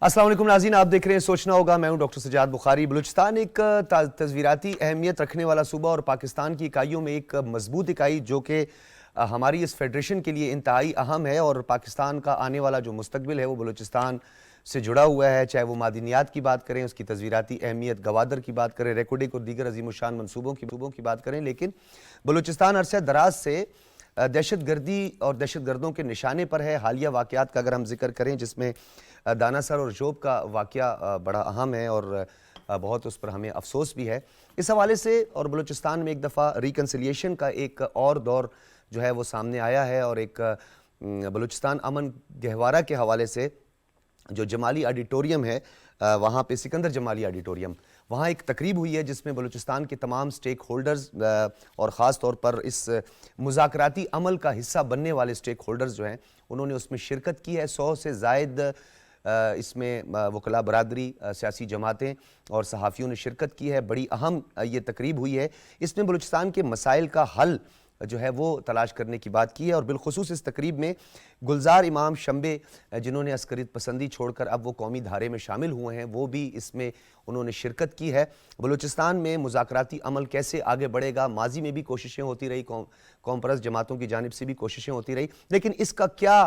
अस्सलाम वालेकुम नाज़रीन, आप देख रहे हैं सोचना होगा। मैं हूं डॉक्टर सजाद बुखारी। बलूचिस्तान एक तज़वीराती अहमियत रखने वाला सूबा और पाकिस्तान की इकाइयों में एक मजबूत इकाई जो कि हमारी इस फेडरेशन के लिए इंतहाई अहम है और पाकिस्तान का आने वाला जो मुस्तकबिल है वो बलूचिस्तान से जुड़ा हुआ है। चाहे वो मादनियात की बात करें, उसकी तज़वीराती अहमियत, गवादर की बात करें, रेकोडिक और दीगर अजीमुशान मनसूबों की बात करें, लेकिन बलूचिस्तान अरसे दराज से दहशत गर्दी और दहशत गर्दों के निशाने पर है। हालिया वाक़यात का अगर हम जिक्र करें जिसमें दाना सर और जोब का वाक़या बड़ा अहम है और बहुत उस पर हमें अफसोस भी है इस हवाले से। और बलूचिस्तान में एक दफ़ा रिकन्सिलिएशन का एक और दौर जो है वो सामने आया है और एक बलूचिस्तान अमन गहवारा के हवाले से जो जमाली ऑडिटोरियम है वहाँ पे सिकंदर जमाली ऑडिटोरियम, वहाँ एक तकरीब हुई है जिसमें बलूचिस्तान के तमाम स्टेक होल्डर्स और ख़ास तौर पर इस मुज़ाकराती अमल का हिस्सा बनने वाले स्टेक होल्डर्स जो हैं उन्होंने उसमें शिरकत की है। 100 से ज़ायद इसमें वकला बरादरी, सियासी जमातें और सहाफ़ियों ने शिरकत की है। बड़ी अहम ये तकरीब हुई है। इसमें बलूचिस्तान के मसाइल का हल जो है वो तलाश करने की बात की है और बिलखुसूस इस तकरीब में गुलजार इमाम शंबे जिन्होंने अस्करियत पसंदी छोड़कर अब वो कौमी धारे में शामिल हुए हैं, वो भी इसमें उन्होंने शिरकत की है। बलूचिस्तान में मुज़ाकराती अमल कैसे आगे बढ़ेगा, माजी में भी कोशिशें होती रही, कौम परस्त जमातों की जानिब से भी कोशिशें होती रही, लेकिन इसका क्या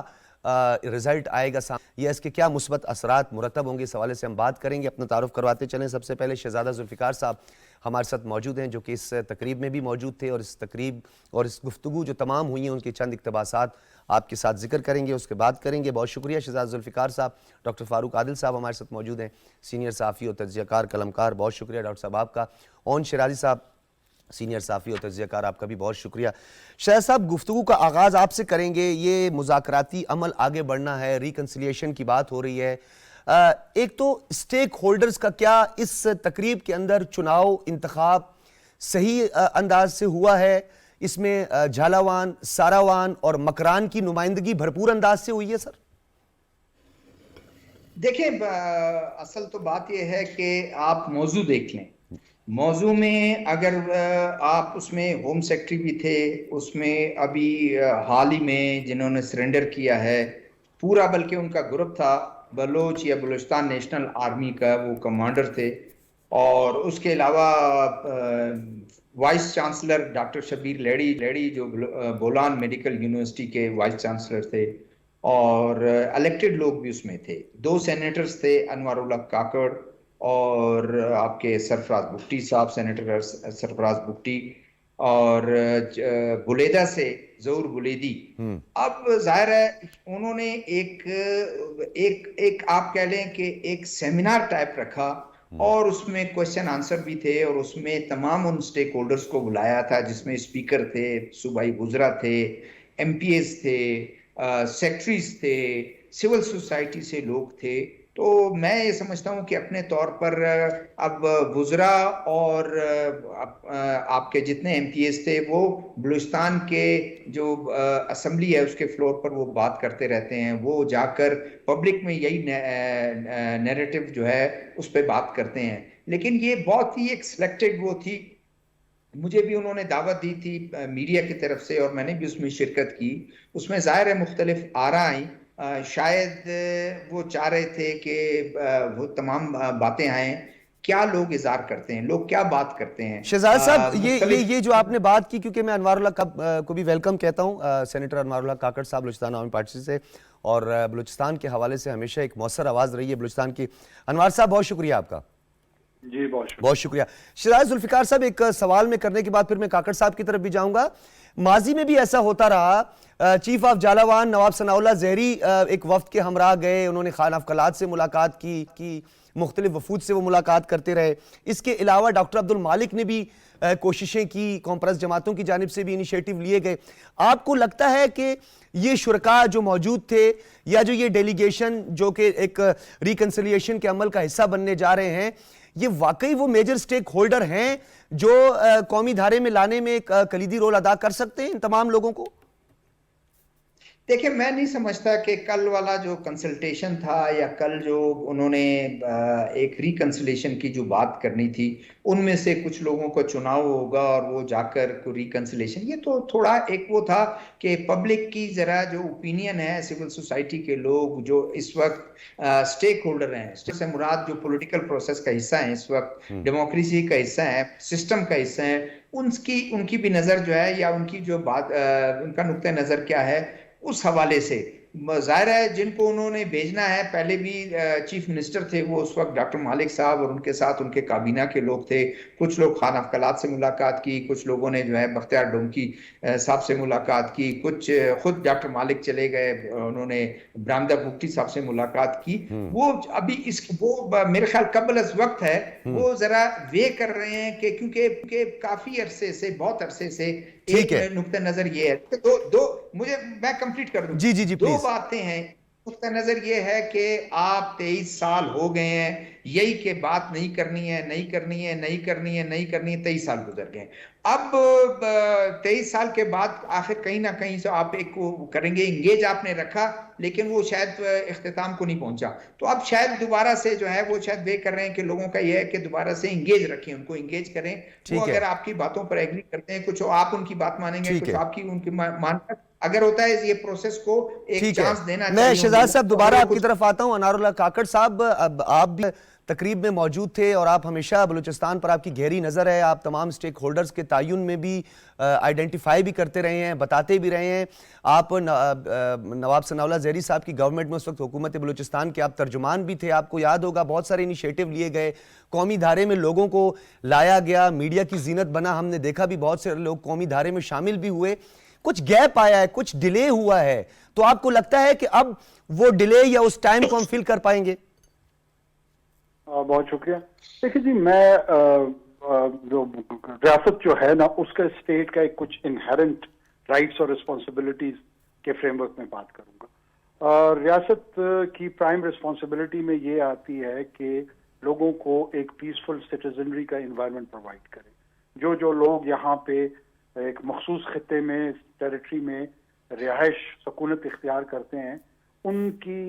रिज़ल्ट आएगा या इसके क्या मुस्बत असरात मुरतब होंगे, इस हवाले से हम बात करेंगे। अपना तारुफ करवाते चलें। सबसे पहले शहजादा जुल्फ़िकार साहब हमारे साथ मौजूद हैं जो कि इस तकरीब में भी मौजूद थे और इस तकरीब और इस गुफ्तगू जो तमाम हुई हैं उनके चंद इक़्तिबासात आपके साथ जिक्र करेंगे, उसके बाद करेंगे। बहुत शुक्रिया शहजादा जुल्फ़िकार साहब। डॉक्टर फ़ारूक आदिल साहब हमारे साथ मौजूद हैं, सीनियर सहाफ़ी और तज्ज़ियाकार कलमकार, बहुत शुक्रिया डॉक्टर साहब आपका। ओन शिराजी साहब सीनियर साफ़ी और तज्ज़ियाकार, आपका भी बहुत शुक्रिया। शायद साहब गुफ्तगू का आगाज़ आपसे करेंगे। ये मुज़ाकराती अमल आगे बढ़ना है, रिकन्सिलिएशन की बात हो रही है। एक तो स्टेक होल्डर्स का क्या इस तकरीब के अंदर चुनाव इंतखाब सही अंदाज से हुआ है? इसमें झालावान, सारावान और मकरान की नुमाइंदगी भरपूर अंदाज से हुई है सर? देखें, असल तो बात यह है कि आप मौजू देख लें। मौजू में अगर आप उसमें होम सेक्रेटरी भी थे, उसमें अभी हाल ही में जिन्होंने सरेंडर किया है पूरा, बल्कि उनका ग्रुप था बलोच या बलूचिस्तान नेशनल आर्मी का, वो कमांडर थे। और उसके अलावा वाइस चांसलर डॉक्टर शबीर लेडी जो बोलान मेडिकल यूनिवर्सिटी के वाइस चांसलर थे, और इलेक्टेड लोग भी उसमें थे। 2 सेनेटर्स थे, अनवारुल्लाह काकड़ और आपके सरफराज बुट्टी साहब, सेनेटर सरफराज बुट्टी, और बुलेदा से जहूर बुलेदी। अब जाहिर है उन्होंने एक आप कह लें कि एक सेमिनार टाइप रखा और उसमें क्वेश्चन आंसर भी थे और उसमें तमाम उन स्टेक होल्डर्स को बुलाया था, जिसमें स्पीकर थे, सूबाई वुज़रा थे, एमपीएस थे, सेक्रेटरीज थे, सिविल सोसाइटी से लोग थे। तो मैं ये समझता हूँ कि अपने तौर पर अब वुज़रा और आपके जितने एमपीएस थे वो बलूचिस्तान के जो असेंबली है उसके फ्लोर पर वो बात करते रहते हैं, वो जाकर पब्लिक में यही नैरेटिव जो है उस पर बात करते हैं। लेकिन ये बहुत ही एक सिलेक्टेड वो थी। मुझे भी उन्होंने दावत दी थी मीडिया की तरफ से और मैंने भी उसमें शिरकत की। उसमें जाहिर है मुख्तलिफ आरा आई, शायद वो चाह रहे थे कि वो तमाम बातें आए, क्या लोग इज़हार करते हैं, लोग क्या बात करते हैं। शहजाद साहब ये जो आपने बात की, क्योंकि मैं अनवारुल्लाह को भी वेलकम कहता हूँ, सेनेटर अनवारुल्लाह काकड़ साहब बलूचिस्तान आवामी पार्टी से, और बलूचिस्तान के हवाले से हमेशा एक मौसर आवाज़ रही है बलूचिस्तान की। अनवार साहब बहुत शुक्रिया आपका। जी बहुत शुक्रिया। शहजादा जुल्फ़िकार साहब, एक सवाल में करने के बाद फिर मैं काकड़ साहब की तरफ भी जाऊंगा। माजी में भी ऐसा होता रहा, चीफ ऑफ जालावान नवाब सनाउल्लाह ज़हरी एक वफ्द के हमरा गए, उन्होंने खान अफकलात से मुलाकात की मुख्तलिफ वफूद से वो मुलाकात करते रहे। इसके अलावा डॉक्टर अब्दुल मालिक ने भी कोशिशें की, कौम परस्त जमातों की जानिब से भी इनिशिएटिव लिए गए। आपको लगता है कि ये शुरका जो मौजूद थे या जो ये डेलीगेशन जो कि एक रिकन्सिलिएशन के अमल का हिस्सा बनने जा रहे हैं, ये वाकई वो मेजर स्टेक होल्डर हैं जो कौमी धारे में लाने में एक कलीदी रोल अदा कर सकते हैं इन तमाम लोगों को? देखिए, मैं नहीं समझता कि कल वाला जो कंसल्टेशन था या कल जो उन्होंने एक रिकंसिलेशन की जो बात करनी थी, उनमें से कुछ लोगों को चुनाव होगा और वो जाकर को रिकंसिलेशन, ये तो थोड़ा एक वो था कि पब्लिक की जरा जो ओपिनियन है, सिविल सोसाइटी के लोग जो इस वक्त स्टेक होल्डर हैं, से मुराद जो पॉलिटिकल प्रोसेस का हिस्सा है, इस वक्त डेमोक्रेसी का हिस्सा है, सिस्टम का हिस्सा है, उनकी उनकी भी नजर जो है या उनकी जो बात उनका नुक्ता नजर क्या है, उस हवाले से जाहिर है जिनको उन्होंने भेजना है, पहले भी चीफ मिनिस्टर थे वो उस वक्त डॉक्टर मालिक साहब, और उनके साथ उनके काबीना के लोग थे, कुछ लोग खान अफकलात से मुलाकात की, कुछ लोगों ने जो है बख्तियार डोंकी साहब से मुलाकात की, कुछ खुद डॉक्टर मालिक चले गए, उन्होंने ब्रामदा मुफ्ती साहब से मुलाकात की। वो अभी इस वो मेरे ख्याल कबल अज वक्त है, वो जरा वे कर रहे हैं कि क्योंकि काफी अरसे से, बहुत अरसे से ठीक है। एक नुक्ता नजर ये है, दो दो मुझे मैं कंप्लीट कर दूं। जी जी जी, दो प्लीज। बातें हैं। नुक्ता नजर ये है कि आप 23 साल हो गए हैं, यही के बात नहीं करनी है, नहीं करनी है, नहीं करनी है, नहीं करनी है, 23 साल गुजर गए। अब 23 साल के बाद आखिर कहीं ना कहीं से आप एक वो करेंगे, इंगेज आपने रखा, लेकिन वो शायद इख्तिताम को नहीं पहुंचा, तो अब शायद दोबारा से जो है वो शायद वे कर रहे हैं कि लोगों का ये है कि दोबारा से इंगेज रखें, उनको इंगेज करें। वो ठीक है। अगर आपकी बातों पर एग्री करते हैं, कुछ आप उनकी बात मानेंगे, ठीक कुछ है। आपकी उनकी मानकर अगर होता है, ये प्रोसेस को एक ठीक है। चांस देना मैं चाहिए उन शहजाद लोगों साहब को, दोबारा अगर आपकी कुछ। तरफ आता हूं। अनारुल्लाह काकड़ साहब, अब आप भी तकरीब में मौजूद थे और आप हमेशा बलूचिस्तान पर आपकी गहरी नज़र है, आप तमाम स्टेक होल्डर्स के तायुन में भी आइडेंटिफाई भी करते रहे हैं, बताते भी रहे हैं। आप नवाब सनाउल्लाह ज़हरी साहब की गवर्नमेंट में उस वक्त हुकूमत बलूचिस्तान के आप तर्जुमान भी थे। आपको याद होगा बहुत सारे इनिशिएटिव लिए गए, कौमी धारे में लोगों को लाया गया, मीडिया की जीनत बना, हमने देखा भी बहुत से लोग कौमी धारे में शामिल भी हुए। कुछ गैप आया है, कुछ डिले हुआ है, तो आपको लगता है कि अब वो डिले या उस टाइम को हम फिल कर पाएंगे? बहुत शुक्रिया। देखिए जी, मैं जो रियासत जो है ना, उसका स्टेट का एक कुछ इनहेरेंट राइट्स और रिस्पॉन्सिबिलिटीज के फ्रेमवर्क में बात करूंगा। रियासत की प्राइम रिस्पॉन्सिबिलिटी में ये आती है कि लोगों को एक पीसफुल सिटीजनरी का इन्वायरमेंट प्रोवाइड करे। जो जो लोग यहाँ पे एक मखसूस खत्ते में, टेरिटरी में रिहाइश सकूनत इख्तियार करते हैं, उनकी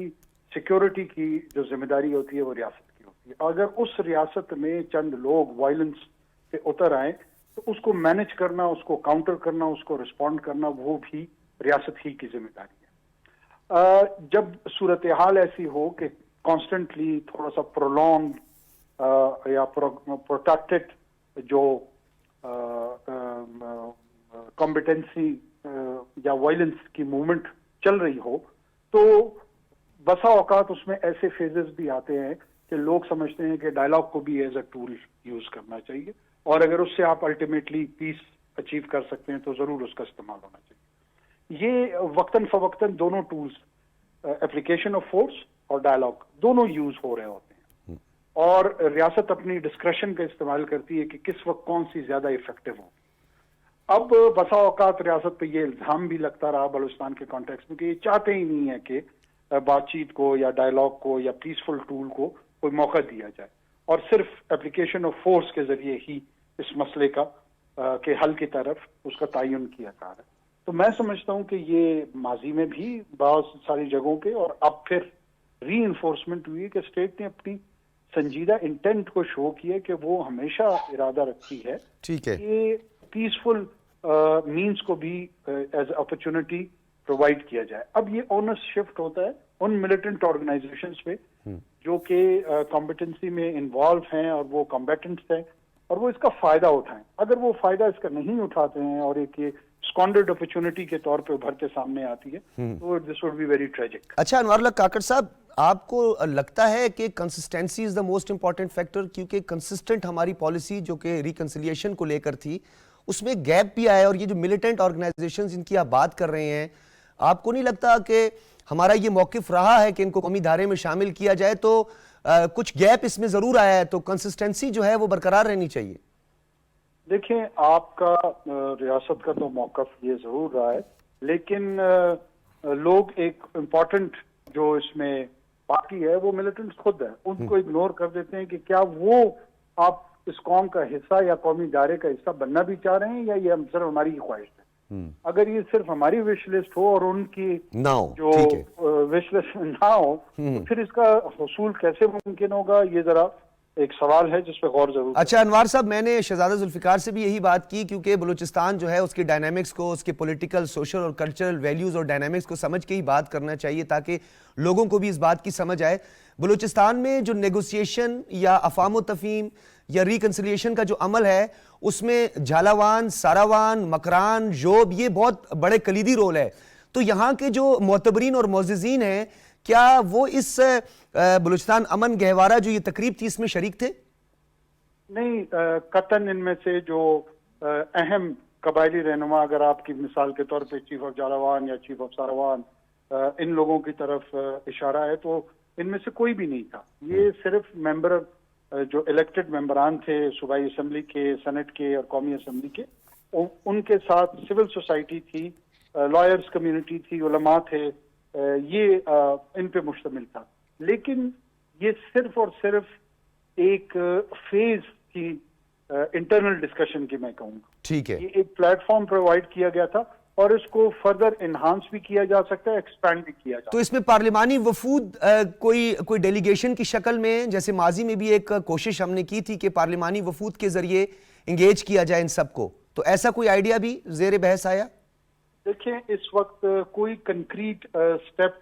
सिक्योरिटी की जो जिम्मेदारी होती है वो रियासत की होती है। अगर उस रियासत में चंद लोग वायलेंस पे उतर आए तो उसको मैनेज करना, उसको काउंटर करना, उसको रिस्पॉन्ड करना, वो भी रियासत ही की जिम्मेदारी है। जब सूरत हाल ऐसी हो कि कॉन्स्टेंटली थोड़ा सा प्रोलॉन्ग या प्रोटेक्टेड जो कॉम्पिटेंसी या वायलेंस की मूवमेंट चल रही हो, तो बसा औकात उसमें ऐसे फेजेस भी आते हैं कि लोग समझते हैं कि डायलॉग को भी एज अ टूल यूज करना चाहिए, और अगर उससे आप अल्टीमेटली पीस अचीव कर सकते हैं तो जरूर उसका इस्तेमाल होना चाहिए। ये वक्तन फवक्तन दोनों टूल्स, एप्लीकेशन ऑफ फोर्स और डायलॉग, दोनों यूज हो रहे होते हैं, और रियासत अपनी डिस्क्रेशन का इस्तेमाल करती है कि किस वक्त कौन सी ज्यादा इफेक्टिव हो। अब बसा औकात रियासत पे ये इल्जाम भी लगता रहा बलूचिस्तान के कॉन्टेक्स्ट में कि ये चाहते ही नहीं है कि बातचीत को या डायलॉग को या पीसफुल टूल को कोई मौका दिया जाए, और सिर्फ एप्लीकेशन ऑफ फोर्स के जरिए ही इस मसले का के हल की तरफ उसका तायुन किया जा रहा है। तो मैं समझता हूं कि ये माजी में भी बहुत सारी जगहों के, और अब फिर री इन्फोर्समेंट हुई है कि स्टेट ने अपनी संजीदा इंटेंट को शो किया कि वो हमेशा इरादा रखती है ठीक है कि पीसफुल मींस को भी एज अपॉर्चुनिटी प्रोवाइड किया जाए। अब ये ओनस शिफ्ट होता है उन मिलिटेंट ऑर्गेनाइजेशंस पे जो कि कॉम्पिटेंसी में इन्वॉल्व हैं और वो कॉम्बेटेंट्स हैं, और वो इसका फायदा उठाएं। अगर वो फायदा इसका नहीं उठाते हैं और एक ये स्क्वांडर्ड अपॉर्चुनिटी के तौर पे उभर के सामने आती है, तो this would be very tragic. अच्छा, अनवारुल्लाह काकड़ साहब, आपको लगता है कि consistency is the most important factor? क्योंकि कंसिस्टेंट हमारी पॉलिसी जो कि रिकंसिलिएशन को लेकर थी, उसमें गैप भी आया, और ये जो मिलिटेंट ऑर्गेनाइजेशंस इनकी आप बात कर रहे हैं, आपको नहीं लगता कि हमारा ये मौकिफ रहा है कि इनको कौमी धारे में शामिल किया जाए, तो कुछ गैप इसमें जरूर आया है, तो कंसिस्टेंसी जो है वो बरकरार रहनी चाहिए? देखिए, आपका रियासत का तो मौकफ ये जरूर रहा है, लेकिन लोग एक इम्पोर्टेंट जो इसमें पार्टी है वो मिलिटेंट्स खुद है, उनको इग्नोर कर देते हैं कि क्या वो आप इस कौम का हिस्सा या कौमी दायरे का हिस्सा बनना भी चाह रहे हैं, या ये सिर्फ हमारी ही ख्वाहिश है। अगर ये सिर्फ हमारी विश लिस्ट हो और उनकी ना हो, जो ठीक है। विश लिस्ट ना हो, तो फिर इसका हुसूल कैसे मुमकिन होगा, ये जरा एक सवाल है जिस पे गौर जरूर। अच्छा अनवार साहब, मैंने शहजादा जुल्फिकार से भी यही बात की, क्योंकि बलूचिस्तान जो है उसकी डायनामिक्स को, उसके पॉलिटिकल, सोशल और कल्चरल वैल्यूज और डायनामिक्स को समझ के ही बात करना चाहिए, ताकि लोगों को भी इस बात की समझ आए। बलूचिस्तान में जो नेगोशिएशन या अफाम तफहीम या रिकन्सिलिएशन का जो अमल है, उसमें झालावान, सारावान, मकरान, जोब, ये बहुत बड़े कलीदी रोल है। तो यहाँ के जो मोतबरीन और मोअज़्ज़िज़ीन हैं, क्या वो इस बलूचिस्तान अमन गहवारा जो ये तकरीब थी, इसमें शरीक थे? नहीं, कतन इनमें से जो अहम कबायली रहनुमा, अगर आपकी मिसाल के तौर पे चीफ ऑफ जालावान या चीफ ऑफ सारावान, इन लोगों की तरफ इशारा है, तो इनमें से कोई भी नहीं था। ये सिर्फ मेंबर जो इलेक्टेड मेंबरान थे सूबाई असम्बली के, सेनेट के और कौमी असम्बली के, उनके साथ सिविल सोसाइटी थी, लॉयर्स कम्युनिटी थी, उलमा थे, ये इन पे मुश्तमिल था। लेकिन ये सिर्फ और सिर्फ एक फेज की इंटरनल डिस्कशन की मैं कहूँगा। ठीक है। ये एक प्लेटफॉर्म प्रोवाइड किया गया था और इसको फर्दर एनहांस भी किया जा सकता है, एक्सपैंड भी किया जा। तो इसमें पार्लिमानी वफूद कोई डेलीगेशन की शक्ल में, जैसे माजी में भी एक कोशिश हमने की थी कि पार्लिमानी वफूद के जरिए इंगेज किया जाए इन सबको, तो ऐसा कोई आइडिया भी जेर बहस आया? देखिए, इस वक्त कोई कंक्रीट स्टेप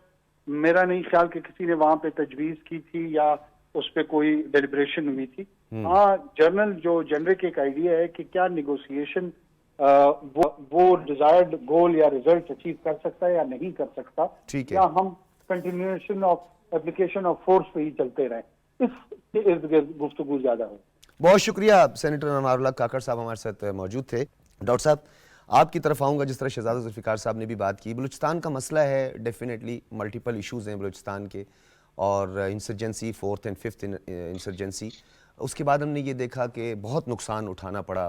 मेरा नहीं ख्याल कि किसी ने वहां पे तजवीज की थी या उस पे कोई डेलिब्रेशन हुई थी। हाँ, जेनरिक एक आइडिया है कि क्या निगोशिएशन वो डिजायर्ड गोल या रिजल्ट अचीव कर सकता है या नहीं कर सकता, ठीक है। या हम continuation of application of force पे ही चलते रहें, इसके इर्द गिर्द गुफ्तगू ज्यादा हो। बहुत शुक्रिया। सेनेटर अनवारुल्लाह काकड़ साहब हमारे साथ मौजूद थे। डॉक्टर साहब, आपकी तरफ आऊँगा। जिस तरह शहजादा जुल्फिकार साहब ने भी बात की, बलूचिस्तान का मसला है, डेफिनेटली मल्टीपल इशूज़ हैं बलूचिस्तान के, और insurgency, 4th and 5th insurgency, उसके बाद हमने ये देखा कि बहुत नुकसान उठाना पड़ा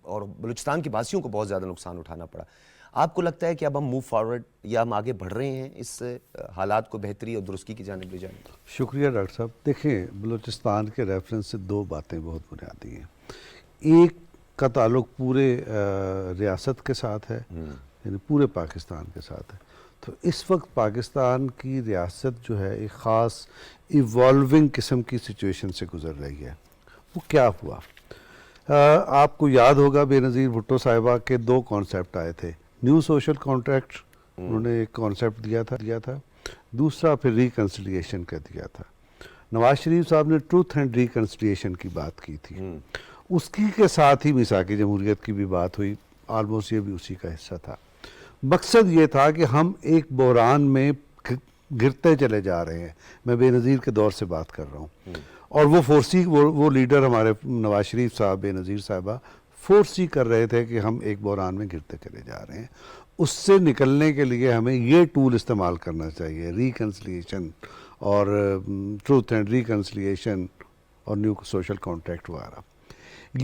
और बलूचिस्तान के वासियों को बहुत ज़्यादा नुकसान उठाना पड़ा। आपको लगता है कि अब हम मूव फॉरवर्ड या हम आगे बढ़ रहे हैं इस हालात को बेहतरी और दुरुस्ती की जानिब ले जाने? शुक्रिया डॉक्टर साहब। देखिए, बलूचिस्तान के रेफरेंस से दो बातें बहुत बुनियादी हैं। एक का ताल्लुक पूरे रियासत के साथ है, यानी पूरे पाकिस्तान के साथ है। तो इस वक्त पाकिस्तान की रियासत जो है एक ख़ास इवॉल्विंग किस्म की सिचुएशन से गुज़र रही है। वो क्या हुआ, आपको याद होगा बेनज़ीर भुट्टो साहिबा के दो कॉन्सेप्ट आए थे। न्यू सोशल कॉन्ट्रैक्ट उन्होंने एक कॉन्सेप्ट दिया था, दूसरा फिर रिकन्सिलिएशन का दिया था। नवाज शरीफ साहब ने ट्रूथ एंड रिकन्सिलिएशन की बात की थी, उसकी के साथ ही मिसाक जमहूरियत की भी बात हुई, आलमोस्ट ये भी उसी का हिस्सा था। मकसद ये था कि हम एक बहरान में गिरते चले जा रहे हैं। मैं बेनज़ीर के दौर से बात कर रहा हूँ, और वो फोर्सी वो लीडर हमारे नवाज शरीफ साहब, बेनज़ीर साहबा फोर्स ही कर रहे थे कि हम एक बहरान में गिरते चले जा रहे हैं। उससे निकलने के लिए हमें ये टूल इस्तेमाल करना चाहिए, रिकन्सिलिएशन और ट्रूथ एंड रिकन्सिलिएशन और न्यू सोशल कॉन्ट्रैक्ट वगैरह।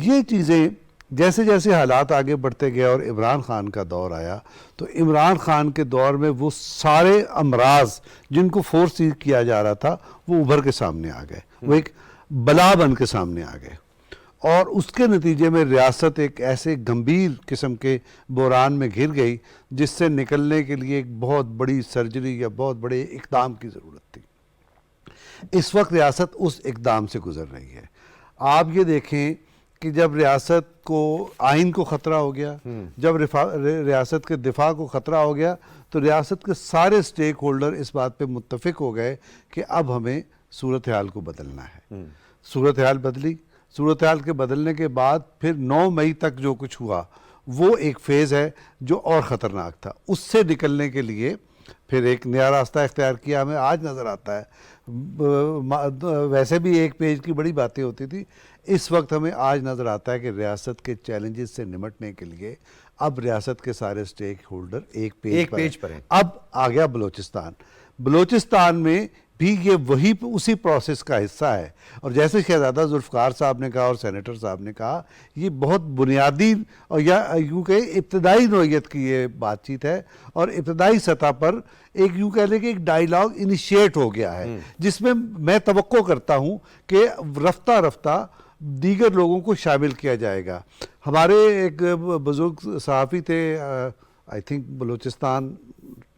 ये चीज़ें जैसे जैसे हालात आगे बढ़ते गए और इमरान खान का दौर आया, तो इमरान खान के दौर में वो सारे अमराज जिनको फोर्स किया जा रहा था वो उभर के सामने आ गए, वो एक बला बन के सामने आ गए, और उसके नतीजे में रियासत एक ऐसे गंभीर किस्म के बहरान में घिर गई जिससे निकलने के लिए एक बहुत बड़ी सर्जरी या बहुत बड़े इक़दाम की ज़रूरत थी। इस वक्त रियासत उस इक़दाम से गुज़र रही है। आप ये देखें कि जब रियासत को आइन को ख़तरा हो गया, जब रियासत के दिफा को ख़तरा हो गया, तो रियासत के सारे स्टेक होल्डर इस बात पे मुत्तफ़िक हो गए कि अब हमें सूरत हाल को बदलना है। सूरत हाल बदली। सूरत हाल के बदलने के बाद फिर 9 मई तक जो कुछ हुआ वो एक फ़ेज़ है जो और ख़तरनाक था। उससे निकलने के लिए फिर एक नया रास्ता इख्तियार किया। हमें आज नज़र आता है, वैसे भी एक पेज की बड़ी बातें होती थी, इस वक्त हमें आज नज़र आता है कि रियासत के चैलेंजेस से निमटने के लिए अब रियासत के सारे स्टेक होल्डर एक पेज पर हैं। अब आ गया बलूचिस्तान। बलूचिस्तान में भी ये वही उसी प्रोसेस का हिस्सा है, और जैसे शहजादा जुल्फ़िकार साहब ने कहा और सेनेटर साहब ने कहा, ये बहुत बुनियादी और या यूँ कहे इब्तदाई नौइयत की ये बातचीत है, और इब्तदाई सतह पर एक यूँ कह लें कि एक डायलॉग इनिशिएट हो गया है, जिसमें मैं तवक्को करता हूँ कि रफ्ता रफ्ता दीगर लोगों को शामिल किया जाएगा। हमारे एक बुजुर्ग सहाफ़ी थे आई थिंक बलूचिस्तान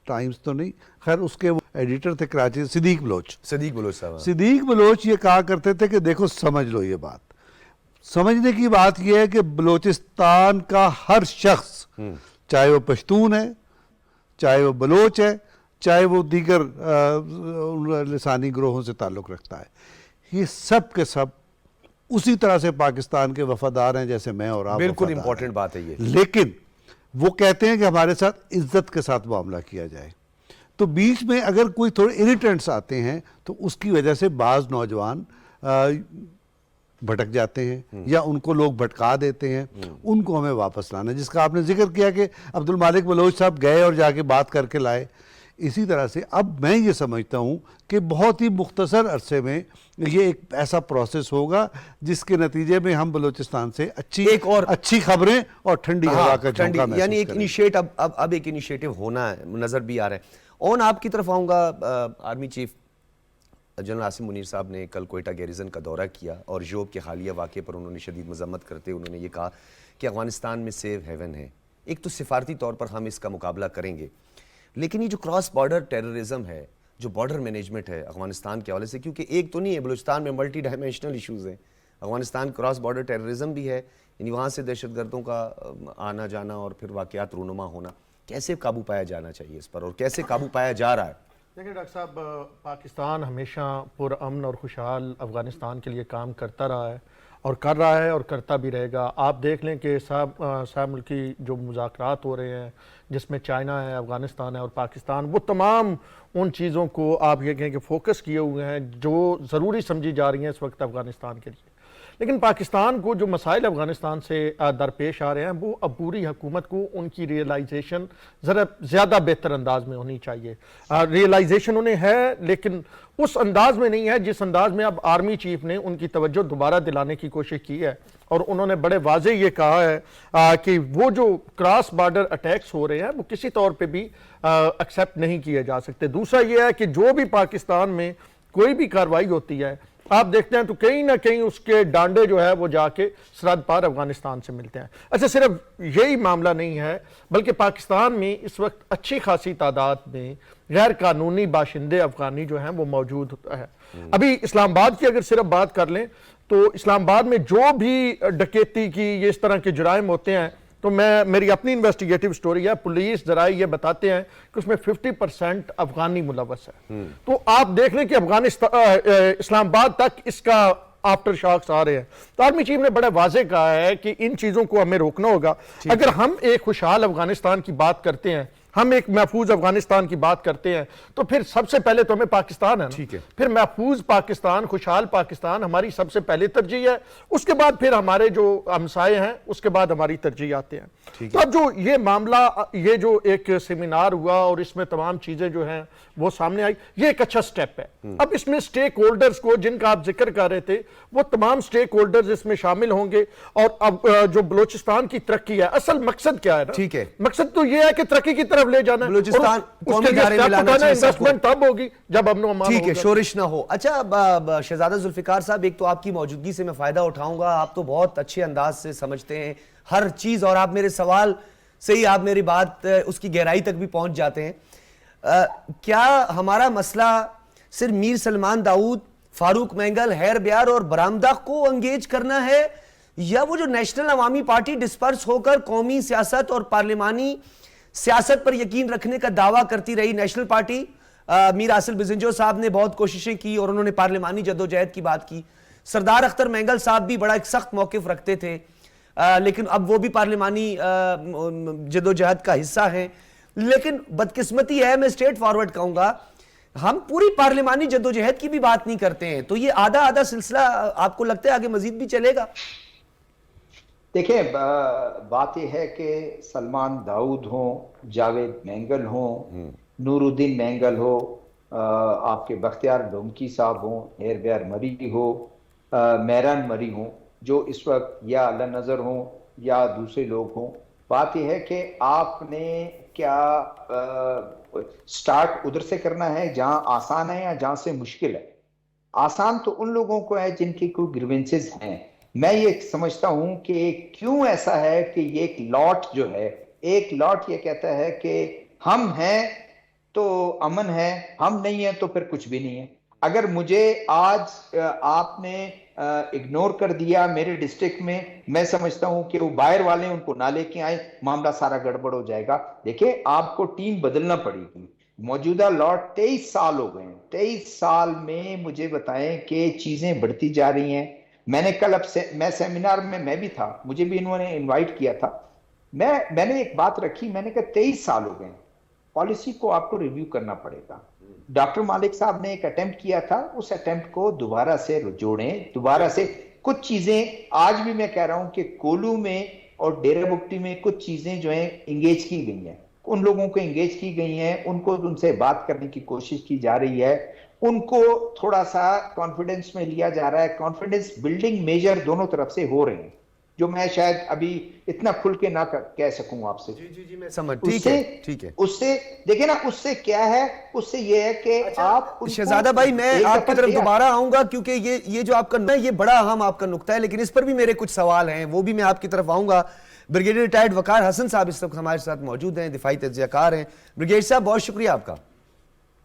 टाइम्स तो नहीं, खैर उसके वो एडिटर थे कराची, सिद्दीक बलोच। सदीक बलोच साहब। सिद्दीक बलोच ये कहा करते थे कि देखो समझ लो, ये बात समझने की बात यह है कि बलूचिस्तान का हर शख्स, चाहे वो पश्तून है, चाहे वो बलोच है, चाहे वो दीगर लिसानी ग्रोहों से ताल्लुक़ रखता है, ये सब के सब उसी तरह से पाकिस्तान के वफादार हैं जैसे मैं और आप। बिल्कुल वफादार इंपॉर्टेंट हैं। बात है ये। लेकिन वो कहते हैं कि हमारे साथ इज्जत के साथ मामला किया जाए। तो बीच में अगर कोई थोड़े इरिटेंट्स आते हैं तो उसकी वजह से बाज़ नौजवान भटक जाते हैं या उनको लोग भटका देते हैं, उनको हमें वापस लाना, जिसका आपने जिक्र किया कि अब्दुल मालिक बलोच साहब गए और जाके बात करके लाए। इसी तरह से अब मैं ये समझता हूँ कि बहुत ही मुख्तसर अरसे में ये एक ऐसा प्रोसेस होगा जिसके नतीजे में हम बलूचिस्तान से एक और अच्छी खबरें और ठंडी हवा का ठंडी, झोंका यानी एक महसूस इनिशिएट अब एक इनिशिएटिव होना है, नजर भी आ रहा है। और आपकी तरफ आऊँगा, army chief general Asim Munir साहब ने कल कोयटा गैरिजन का दौरा किया और जोब के हालिया वाक़े पर उन्होंने शदीद मजम्मत करते हुए उन्होंने ये कहा कि अफगानिस्तान में सेव हेवन है। एक तो सिफारती तौर पर हम इसका मुकाबला करेंगे, लेकिन ये जो क्रॉस बॉर्डर टेररिज्म है, जो बॉर्डर मैनेजमेंट है अफगानिस्तान के हवाले से, क्योंकि एक तो नहीं है, बलूचिस्तान में मल्टी डायमेंशनल इशूज़ हैं। अफगानिस्तान क्रॉस बॉर्डर टेररिज्म भी है, यानी वहाँ से दहशतगर्दों का आना जाना और फिर वाक़यात रूनुमा होना। कैसे काबू पाया जाना चाहिए इस पर, और कैसे काबू पाया जा रहा है? देखिए डॉक्टर साहब, पाकिस्तान हमेशा पुरअमन और खुशहाल अफ़गानिस्तान के लिए काम करता रहा है और कर रहा है और करता भी रहेगा। आप देख लें कि साहब मुल्की जो मुज़ाकरात हो रहे हैं जिसमें चाइना है, अफ़गानिस्तान है और पाकिस्तान, वो तमाम उन चीज़ों को आप ये कहें कि फोकस किए हुए हैं जो ज़रूरी समझी जा रही हैं इस वक्त अफ़गानिस्तान के लिए। लेकिन पाकिस्तान को जो मसाइल अफ़गानिस्तान से दरपेश आ रहे हैं, वो अब पूरी हुकूमत को उनकी रियलाइजेशन ज़रा ज़्यादा बेहतर अंदाज में होनी चाहिए। रियलाइजेशन उन्हें है, लेकिन उस अंदाज में नहीं है जिस अंदाज में अब आर्मी चीफ ने उनकी तवज्जो दोबारा दिलाने की कोशिश की है। और उन्होंने बड़े वाजे ये कहा है कि वो जो क्रॉस बॉर्डर अटैक्स हो रहे हैं वो किसी तौर पे भी एक्सेप्ट नहीं किए जा सकते। दूसरा ये है कि जो भी पाकिस्तान में कोई भी कार्रवाई होती है, आप देखते हैं तो कहीं ना कहीं उसके डांडे जो है वो जाके सरहद पार अफगानिस्तान से मिलते हैं। अच्छा, सिर्फ यही मामला नहीं है, बल्कि पाकिस्तान में इस वक्त अच्छी खासी तादाद में गैर कानूनी बाशिंदे अफगानी जो हैं वो मौजूद है। अभी इस्लामाबाद की अगर सिर्फ बात कर लें तो इस्लामाबाद में जो भी डकैती की ये इस तरह के जुराइम होते हैं, तो मेरी अपनी इन्वेस्टिगेटिव स्टोरी है, पुलिस जराए ये बताते हैं कि उसमें 50% अफगानी मुलव्वस है। तो आप देख लें कि अफगानिस्तान इस्लामाबाद तक इसका आफ्टर शॉक्स आ रहे हैं। तो आर्मी चीफ ने बड़ा वाजे कहा है कि इन चीजों को हमें रोकना होगा। अगर हम एक खुशहाल अफगानिस्तान की बात करते हैं, हम एक महफूज अफगानिस्तान की बात करते हैं, तो फिर सबसे पहले तो हमें पाकिस्तान है ना, ठीक है। फिर महफूज पाकिस्तान, खुशहाल पाकिस्तान हमारी सबसे पहले तरजीह है। उसके बाद फिर हमारे जो हमसाए हैं, उसके बाद हमारी तरजीह आते हैं। तो अब जो ये मामला, ये जो एक सेमिनार हुआ और इसमें तमाम चीजें जो हैं वो सामने आई, ये एक अच्छा स्टेप है। अब इसमें स्टेक होल्डर्स को, जिनका आप जिक्र कर रहे थे, वो तमाम स्टेक होल्डर्स इसमें शामिल होंगे। और अब जो बलूचिस्तान की तरक्की है, असल मकसद क्या है ना, ठीक है, मकसद तो ये है कि तरक्की की तरफ ले जाना है। बलूचिस्तान उसके लिए स्टेप उठाना इन्वेस्टमेंट तब होगी जब अमन अमान ठीक है, होगा। शोरिश ना हो। अच्छा शहजादा जुल्फिकार साहब, एक तो आपकी मौजूदगी से मैं फायदा उठाऊंगा, आप तो बहुत अच्छे अंदाज से समझते हैं हर चीज, और आप मेरे सवाल से ही आप मेरी बात उसकी गहराई तक भी पहुंच जाते हैं। क्या हमारा मसला सिर्फ मीर सलमान दाऊद, फारूक मैंगल, हैर ब्यार और बरामदा को एंगेज करना है, या वो जो नेशनल अवामी पार्टी डिस्पर्स होकर कौमी सियासत और पार्लिमानी सियासत पर यकीन रखने का दावा करती रही नेशनल पार्टी? मीर आसिल बिजंजो साहब ने बहुत कोशिशें की और उन्होंने पार्लिमानी जद्दोजहद की बात की। सरदार अख्तर मैंगल साहब भी बड़ा एक सख्त मौकिफ रखते थे, लेकिन अब वो भी पार्लिमानी जद्दोजहद का हिस्सा हैं। लेकिन बदकिस्मती है, मैं स्ट्रेट फॉरवर्ड कहूंगा, हम पूरी पार्लिमानी जद्दोजहद की भी बात नहीं करते हैं। तो ये आधा आधा सिलसिला आपको लगता है आगे मजीद भी चलेगा? देखिए, बात यह है कि सलमान दाऊद हो, जावेद मैंगल हो, नूरुद्दीन मैंगल हो, आपके बख्तियार डोमकी साहब हो, हेर ब्यार मरी हो, मेहरान मरी हो, जो इस वक्त या अल्लाह नजर हो या दूसरे लोग हों, बात यह है कि आपने क्या स्टार्ट उधर से करना है जहां आसान है या जहां से मुश्किल है। आसान तो उन लोगों को है जिनकी कोई ग्रीवेंसेस हैं। मैं ये समझता हूं कि क्यों ऐसा है कि ये एक लॉट जो है एक लॉट ये कहता है कि हम हैं तो अमन है, हम नहीं है तो फिर कुछ भी नहीं है। अगर मुझे आज आपने इग्नोर कर दिया मेरे डिस्ट्रिक्ट में, मैं समझता हूं कि वो बाहर वाले उनको ना लेके आए, मामला सारा गड़बड़ हो जाएगा। देखिए, आपको टीम बदलना पड़ेगी। मौजूदा लॉट 23 साल हो गए, 23 साल में मुझे बताएं कि चीजें बढ़ती जा रही हैं। मैंने कल मैं सेमिनार में मैं भी था, मुझे भी इन्होंने इनवाइट किया था। मैंने एक बात रखी, मैंने कहा 23 साल हो गए, पॉलिसी को आपको रिव्यू करना पड़ेगा। डॉक्टर मालिक साहब ने एक अटेम्प्ट किया था, उस अटेम्प्ट को दोबारा से जोड़ें, दोबारा से कुछ चीजें आज भी मैं कह रहा हूं कि कोलू में और डेरा बुगटी में कुछ चीजें जो है इंगेज की गई हैं, उन लोगों को इंगेज की गई हैं, उनको उनसे बात करने की कोशिश की जा रही है, उनको थोड़ा सा कॉन्फिडेंस में लिया जा रहा है। कॉन्फिडेंस बिल्डिंग मेजर दोनों तरफ से हो रहे हैं, जो मैं शायद अभी इतना खुल के ना कह सकूं आपसे। जी मैं समझ, ठीक है। उससे देखिए ना, उससे क्या है, उससे ये है कि आप शहजादा भाई, मैं आपकी तरफ दोबारा आऊंगा क्योंकि ये जो आपका ये बड़ा अहम आपका नुक्ता है, लेकिन इस पर भी मेरे कुछ सवाल हैं, वो भी मैं आपकी तरफ आऊंगा। ब्रिगेडियर रिटायर्ड वकार हसन साहब इस वक्त हमारे साथ मौजूद हैं, दिफाई तज्जियाकार हैं। ब्रिगेडियर साहब, बहुत शुक्रिया आपका।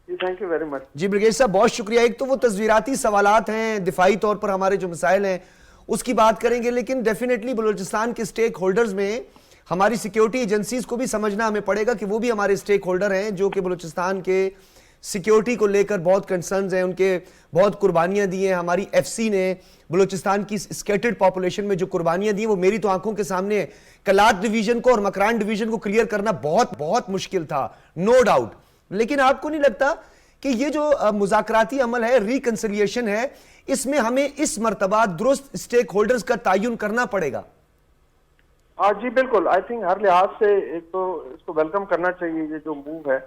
Thank you very much. जी ब्रिगेडियर साहब, बहुत शुक्रिया। एक तो वो तस्वीराती सवालात हैं, दिफाई तौर पर हमारे जो मसाइल हैं उसकी बात करेंगे, लेकिन डेफिनेटली बलूचिस्तान के स्टेक होल्डर्स में हमारी सिक्योरिटी एजेंसीज को भी समझना हमें पड़ेगा कि वो भी हमारे स्टेक होल्डर हैं, जो कि बलूचिस्तान के सिक्योरिटी को लेकर बहुत कंसर्न्स हैं, उनके बहुत कुर्बानियां दी हैं। हमारी एफसी ने बलूचिस्तान की स्कैटर्ड पॉपुलेशन में जो कुर्बानियां दी, वो मेरी तो आंखों के सामने है। कलात डिवीजन को और मकरान डिवीजन को क्लियर करना बहुत बहुत मुश्किल था, नो डाउट। लेकिन आपको नहीं लगता कि ये जो मुज़ाकराती अमल है, रिकंसिलिएशन है, इसमें हमें इस मर्तबा दुरुस्त स्टेक होल्डर्स का तयन करना पड़ेगा? हाँ जी बिल्कुल, आई थिंक हर लिहाज से एक तो इसको वेलकम करना चाहिए ये जो मूव है,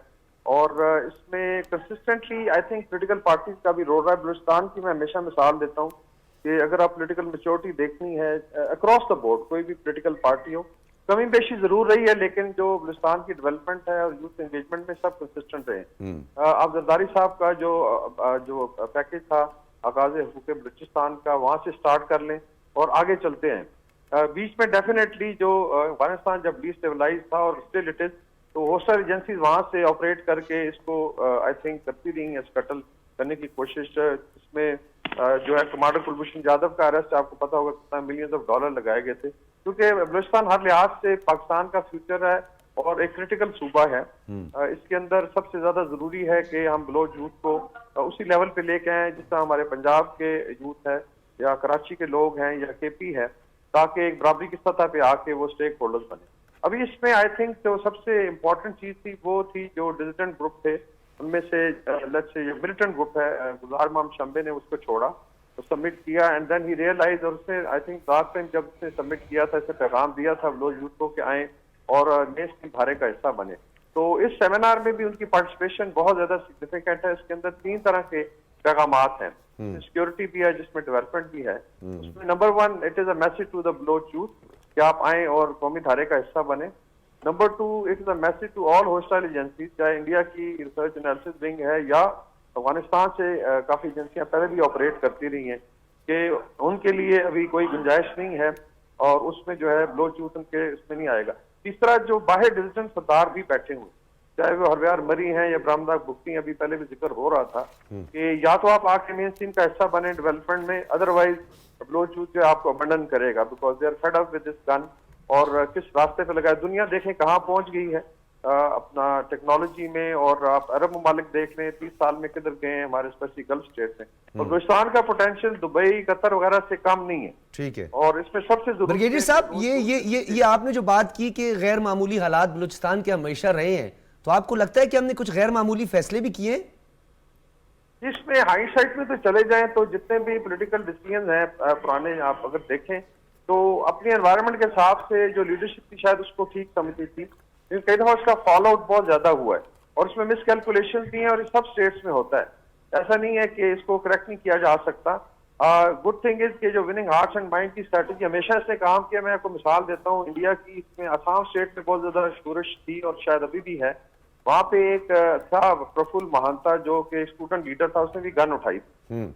और इसमें consistently I think political parties का भी रोल रहा है। बलूचिस्तान की मैं हमेशा मिसाल देता हूँ कि अगर आप पॉलिटिकल मैच्योरिटी देखनी है अक्रॉस द बोर्ड, कोई भी पॉलिटिकल पार्टी हो, कमी बेशी जरूर रही है, लेकिन जो बलूचिस्तान की डेवलपमेंट है और यूथ एंगेजमेंट में सब कंसिस्टेंट रहे। आप जरदारी साहब का जो पैकेज था आगाज हुकूक बलूचिस्तान का, वहां से स्टार्ट कर लें और आगे चलते हैं। बीच में डेफिनेटली जो अफगानिस्तान जब डिस्टेबलाइज था और स्टिल इट इज, तो होस्टल एजेंसीज वहां से ऑपरेट करके इसको आई थिंक करती रही है, स्कटल करने की कोशिश। इसमें जो है कमांडर कुलभूषण यादव का अरेस्ट, आपको पता होगा कितना मिलियंस ऑफ डॉलर लगाए गए थे, क्योंकि बलूचिस्तान हर लिहाज से पाकिस्तान का फ्यूचर है और एक क्रिटिकल सूबा है। इसके अंदर सबसे ज्यादा जरूरी है कि हम बलोच यूथ को उसी लेवल पे लेके आए जिस तरह हमारे पंजाब के यूथ है या कराची के लोग हैं या केपी है, ताकि एक बराबरी की सतह पे आके वो स्टेक होल्डर्स बने। अभी इसमें आई थिंक जो सबसे इम्पोर्टेंट चीज थी वो थी जो डिजिटेंट ग्रुप थे, उनमें से लेट्स से मिलिटेंट ग्रुप है, गुजार माम शंबे ने उसको छोड़ा, तो सबमिट किया, एंड देन ही रियलाइज, और उसने आई थिंक लास्ट टाइम जब उसने सबमिट किया था, इससे पैगाम दिया था बलोच यूथ को कि आए और नेस की धारे का हिस्सा बने। तो इस सेमिनार में भी उनकी पार्टिसिपेशन बहुत ज्यादा सिग्निफिकेंट है। इसके अंदर 3 तरह के पैगामात हैं, सिक्योरिटी भी है जिसमें डेवलपमेंट भी है। उसमें number 1, it is a message to the Baloch youth कि आप आए और कौमी धारे का हिस्सा बने। Number 2, it is a message to all hostile agencies, चाहे इंडिया की रिसर्च एनालिसिस विंग है या अफगानिस्तान से काफी एजेंसियां पहले भी ऑपरेट करती रही हैं, कि उनके लिए अभी कोई गुंजाइश नहीं है और उसमें जो है बलोच यूथ उनके इसमें नहीं आएगा। तीसरा, जो बाहर डिजिटल सरदार भी बैठे हुए, चाहे वो हरव्यार मरी हैं या ब्राह्मणा बुकती, अभी पहले भी जिक्र हो रहा था कि या तो आप आके मेन स्ट्रीम का हिस्सा बने डेवलपमेंट में, अदरवाइज बलोच यूथ जो आपको अबंडन करेगा, because they are fed up with this gun. और किस रास्ते पे लगा दुनिया देखें कहाँ पहुंच गई है अपना टेक्नोलॉजी में, और आप अरब ममालिक देख लें 30 साल में किधर गए हैं हमारे स्पेशली गल्फ स्टेट में। और बलूचिस्तान का पोटेंशियल दुबई, कतर वगैरह से कम नहीं है। ठीक है, और इसमें सबसे जरूरी ब्रिगेडियर साहब, ये आपने जो बात की कि गैर मामूली हालात बलूचिस्तान के हमेशा रहे हैं, तो आपको लगता है कि हमने कुछ गैर मामूली फैसले भी किए? इसमें हाई साइड में तो चले जाएं तो जितने भी पॉलिटिकल डिसीजन हैं पुराने, आप अगर देखें तो अपने एनवायरनमेंट के हिसाब से जो लीडरशिप थी शायद उसको ठीक समझती थी, लेकिन कई दफा उसका फॉल आउट बहुत ज्यादा हुआ है और उसमें मिसकैलकुलेशन भी है, और ये सब स्टेट्स में होता है। ऐसा नहीं है कि इसको करेक्ट नहीं किया जा सकता। गुड थिंग इज कि जो विनिंग हार्ट्स एंड माइंड की स्ट्रेटेजी हमेशा इसने काम किया। मैं आपको मिसाल देता हूँ इंडिया की, इसमें असम स्टेट में बहुत ज्यादा शोरश थी और शायद अभी भी है। वहां पे एक था प्रफुल्ल महांता जो कि स्टूडेंट लीडर था, उसने भी गन उठाई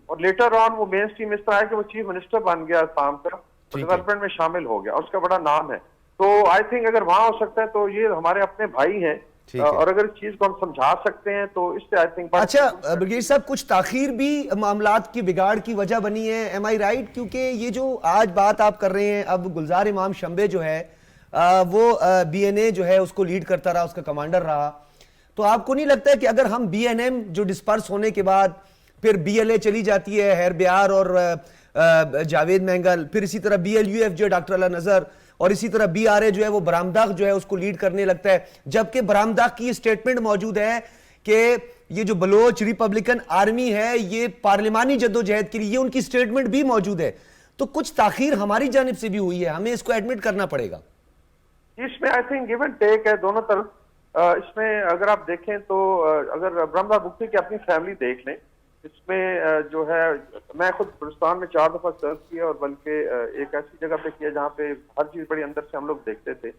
और लेटर ऑन वो मेन स्ट्रीम इस तरह है कि वो चीफ मिनिस्टर बन गया असम का, डेवलपमेंट में शामिल हो गया और उसका बड़ा नाम है। तो आई थिंक अगर वहां हो सकता है तो ये हमारे अपने भाई हैं, ठीक है। और अगर इस चीज को हम समझा सकते हैं तो इससे आई थिंक अच्छा ब्रिगेडियर साहब, कुछ ताखीर भी मामलात की बिगाड़ की वजह बनी है, एम आई राइट? क्योंकि ये जो आज बात आप कर रहे हैं, अब गुलजार इमाम शंबे जो है वो BNA जो है उसको लीड करता रहा, उसका कमांडर रहा, तो आपको नहीं लगता है कि अगर हम BNM जो डिस्पर्स होने के बाद फिर BLA चली जाती है, हैर ब्यार और जावेद महंगल, फिर इसी तरह BLUF जो है डॉक्टर अला नजर, और इसी तरह BRA जो है वो बरामदाग जो है उसको लीड करने लगता है, जबकि बरामदाग की स्टेटमेंट मौजूद है कि ये जो बलोच रिपब्लिकन आर्मी है ये पार्लिमानी जद्दोजहद के लिए, ये उनकी स्टेटमेंट भी मौजूद है। तो कुछ ताखीर हमारी जानिब से भी हुई है, हमें इसको एडमिट करना पड़ेगा। इसमें I think give and take है दोनों तरफ। इसमें अगर आप देखें तो अगर ब्रह्मा बुक्ति की अपनी फैमिली देख लें, इसमें जो है मैं खुद बलूचिस्तान में 4 दफा सर्व किया, और बल्कि एक ऐसी जगह पे किया जहाँ पे हर चीज बड़ी अंदर से हम लोग देखते थे।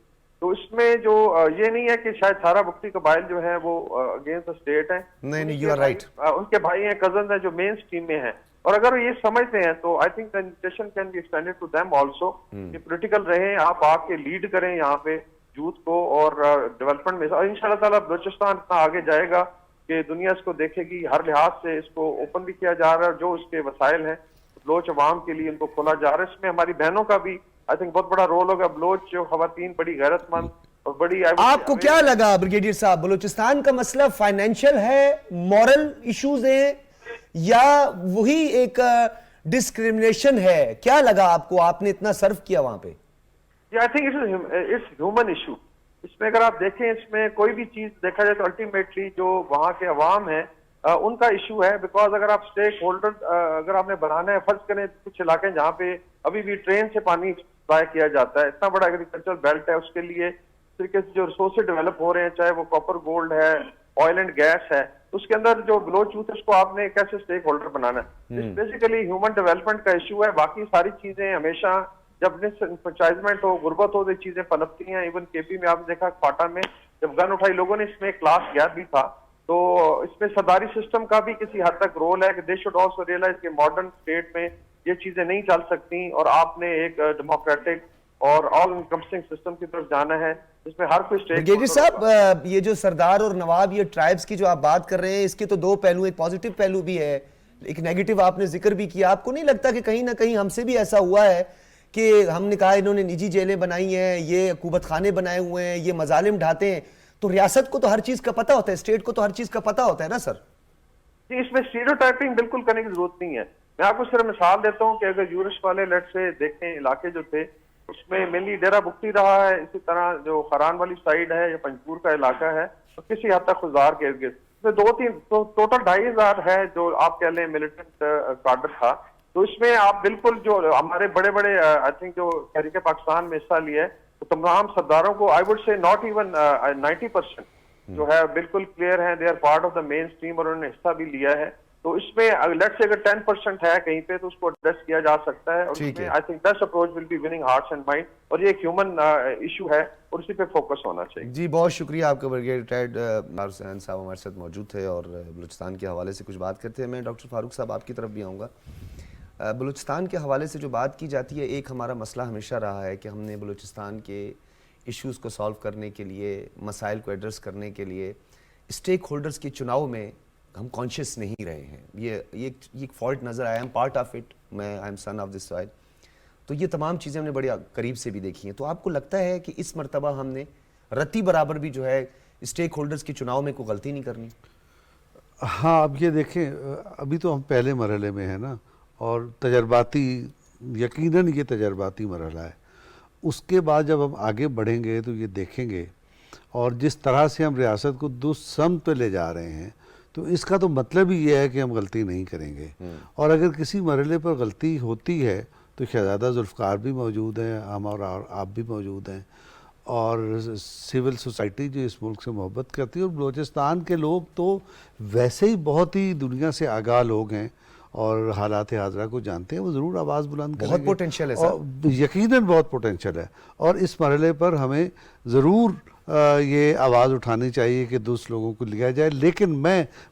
तो इसमें जो ये नहीं है कि शायद सारा बुक्ति कबाइल जो है वो अगेंस्ट द स्टेट है, नहीं, यू आर राइट। उनके भाई हैं, कजन हैं जो मेन स्ट्रीम में हैं, और अगर वो ये समझते हैं तो I think the invitation can be extended to them also कि पॉलिटिकल रहें, आप आके लीड करें यहाँ पे यूथ को और डेवलपमेंट में, और इंशाल्लाह ताला बलूचिस्तान इतना आगे जाएगा कि दुनिया इसको देखेगी, हर लिहाज से इसको ओपन भी किया जा रहा है, जो उसके वसाइल हैं बलोच अवाम के लिए इनको खोला जा रहा है। इसमें हमारी बहनों का भी आई थिंक बहुत बड़ा रोल होगा। बलोच जो खवातीन बड़ी गैरतमंद और बड़ी, आपको क्या लगा ब्रिगेडियर साहब, बलूचिस्तान का मसला फाइनेंशियल है, मॉरल इश्यूज हैं, या वही एक डिस्क्रिमिनेशन है? क्या लगा आपको, आपने इतना सर्व किया वहां पे? I think it's human issue. इसमें अगर आप देखें, इसमें कोई भी चीज देखा जाए तो अल्टीमेटली जो वहां के अवाम है उनका इशू है। बिकॉज अगर आप स्टेक होल्डर अगर आपने बनाना है, फर्ज करें कुछ इलाके जहाँ पे अभी भी ट्रेन से पानी सप्लाई किया जाता है, इतना बड़ा एग्रीकल्चरल बेल्ट है, उसके लिए तरीके से जो रिसोर्सेज डेवलप हो रहे हैं, चाहे वो कॉपर गोल्ड है, ऑयल एंड गैस है, उसके अंदर जो बलोच यूथ है उसको आपने कैसे स्टेक होल्डर बनाना है। बेसिकली ह्यूमन डेवलपमेंट का इशू है। बाकी सारी चीजें हमेशा जब डिसफ्रेंचाइजमेंट हो, गुर्बत हो, तो चीजें पनपती हैं। इवन केपी में आपने देखा, क्वाटा में जब गन उठाई लोगों ने, इसमें क्लास गैप भी था। तो इसमें सरदारी सिस्टम का भी किसी हद तक रोल है कि दे शुड आल्सो रियलाइज कि मॉडर्न स्टेट में ये चीजें नहीं चल सकती, और आपने एक डेमोक्रेटिक और ऑल इनकम्पसिंग सिस्टम की तरफ जाना है जिसमें हर कोई स्टेट। ब्रिगेडियर साहब, ये जो सरदार और नवाब, ये ट्राइब्स की जो आप बात कर रहे हैं, इसके तो दो पहलू, एक पॉजिटिव पहलू भी है, एक नेगेटिव आपने जिक्र भी किया। आपको नहीं लगता कि कहीं ना कहीं हमसे भी ऐसा हुआ है कि हमने कहा इन्होंने निजी जेलें बनाई हैं, ये हुकूमत खाने बनाए हुए हैं, ये मजालिम ढाते हैं, तो रियासत को तो हर चीज का पता होता है, स्टेट को तो हर चीज का पता होता है ना सर? जी, इसमें स्टीरियोटाइपिंग बिल्कुल करने की जरूरत नहीं है। मैं आपको सिर्फ मिसाल देता हूँ कि अगर यूरिश वाले लेट से देखें इलाके जो थे, उसमें मेनली डेरा बुक्ती रहा है, इसी तरह जो खरान वाली साइड है या पंजपुर का इलाका है, तो किसी हद तक खुजार के इर्द गिर्द 2-3 तो टोटल 2500 है जो आप कह लें मिलिटेंट कार्डर था। तो इसमें आप बिल्कुल जो हमारे बड़े बड़े आई थिंक जो तहरीक पाकिस्तान में हिस्सा लिया है, तो तमाम सरदारों को I would say not even 90% जो है बिल्कुल क्लियर है, they are part of the mainstream, और उन्होंने हिस्सा भी लिया है। तो इसमें लेट्स से अगर 10% है कहीं पे, तो उसको एड्रेस किया जा सकता है, और इसमें I think best approach will be winning hearts and mind, और ये एक ह्यूमन इशू है और उसी पे फोकस होना चाहिए। जी, बहुत शुक्रिया आपका। ब्रिगेडियर रिटायर्ड हुसैन साहब हमारे साथ मौजूद थे और बलूचिस्तान के हवाले से कुछ बात करते हैं। मैं डॉक्टर फारूक साहब आपकी तरफ भी आऊँगा। बलूचिस्तान के हवाले से जो बात की जाती है, एक हमारा मसला हमेशा रहा है कि हमने बलूचिस्तान के इश्यूज़ को सॉल्व करने के लिए, मसाइल को एड्रेस करने के लिए स्टेक होल्डर्स के चुनाव में हम कॉन्शियस नहीं रहे हैं। ये एक फॉल्ट नज़र आया। I am part of it, मैं I am son of this soil. तो ये तमाम चीज़ें हमने बड़ी करीब से भी देखी हैं। तो आपको लगता है कि इस मरतबा हमने रत्ती बराबर भी जो है स्टेक होल्डर्स के चुनाव में कोई गलती नहीं करनी? हाँ, अब ये देखें, अभी तो हम पहले मरहले में हैं ना, और तजर्बाती, यकीनन ये तजर्बाती मरहला है। उसके बाद जब हम आगे बढ़ेंगे तो ये देखेंगे, और जिस तरह से हम रियासत को दुस्समत पे ले जा रहे हैं, तो इसका तो मतलब ही ये है कि हम गलती नहीं करेंगे। और अगर किसी मरहले पर गलती होती है तो शहजादा जुल्फ़कार भी मौजूद हैं, हम और आप भी मौजूद हैं, और सिविल सोसाइटी जो इस मुल्क से मोहब्बत करती है, और बलूचिस्तान के लोग तो वैसे ही बहुत ही दुनिया से आगाह लोग हैं और हालात हाजरा को जानते हैं, वो ज़रूर आवाज़ बुलंद करेंगे। बहुत पोटेंशियल है सर, यकीनन बहुत पोटेंशियल है, और इस मरहले पर हमें ज़रूर ये आवाज़ उठानी चाहिए कि दूसरे लोगों को लिया जाए, लेकिन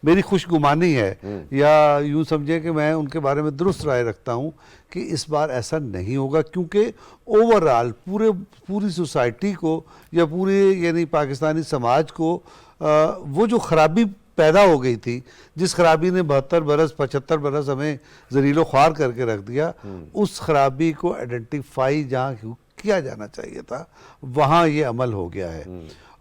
मेरी खुशगुमानी है या यूँ समझे कि मैं उनके बारे में दुरुस्त राय रखता हूँ कि इस बार ऐसा नहीं होगा, क्योंकि ओवरऑल पूरी सोसाइटी को या पूरे यानी पाकिस्तानी समाज को वो जो खराबी पैदा हो गई थी, जिस खराबी ने 72 बरस 75 बरस हमें जरीलो ख्वार करके रख दिया, उस खराबी को आइडेंटिफाई जहाँ किया जाना चाहिए था वहाँ ये अमल हो गया है,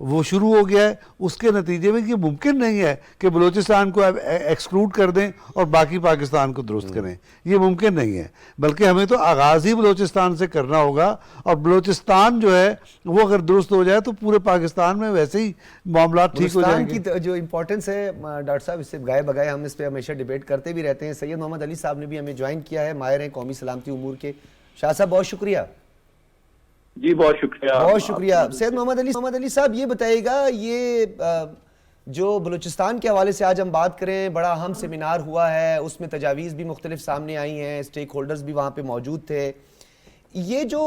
वो शुरू हो गया है। उसके नतीजे में ये मुमकिन नहीं है कि बलूचिस्तान को एक्सक्लूड कर दें और बाकी पाकिस्तान को दुरुस्त करें, ये मुमकिन नहीं है, बल्कि हमें तो आगाज़ ही बलूचिस्तान से करना होगा। और बलूचिस्तान जो है वो अगर दुरुस्त हो जाए तो पूरे पाकिस्तान में वैसे ही मामला ठीक हो जाएंगे। की जो इम्पोर्टेंस है डॉक्टर साहब, इससे गाए बगाए हम इस पे हमेशा डिबेट करते भी रहते हैं। सैयद मोहम्मद अली साहब ने भी हमें ज्वाइन किया है, माहिर हैं कौमी सलामती उमूर के। शाह साहब बहुत शुक्रिया। जी बहुत शुक्रिया, बहुत शुक्रिया। सैयद मोहम्मद अली साहब ये बताइएगा, ये जो बलूचिस्तान के हवाले से आज हम बात करें, बड़ा अहम सेमिनार हुआ है, उसमें तजावीज़ भी मुख्तलिफ सामने आई हैं, स्टेक होल्डर्स भी वहाँ पे मौजूद थे। ये जो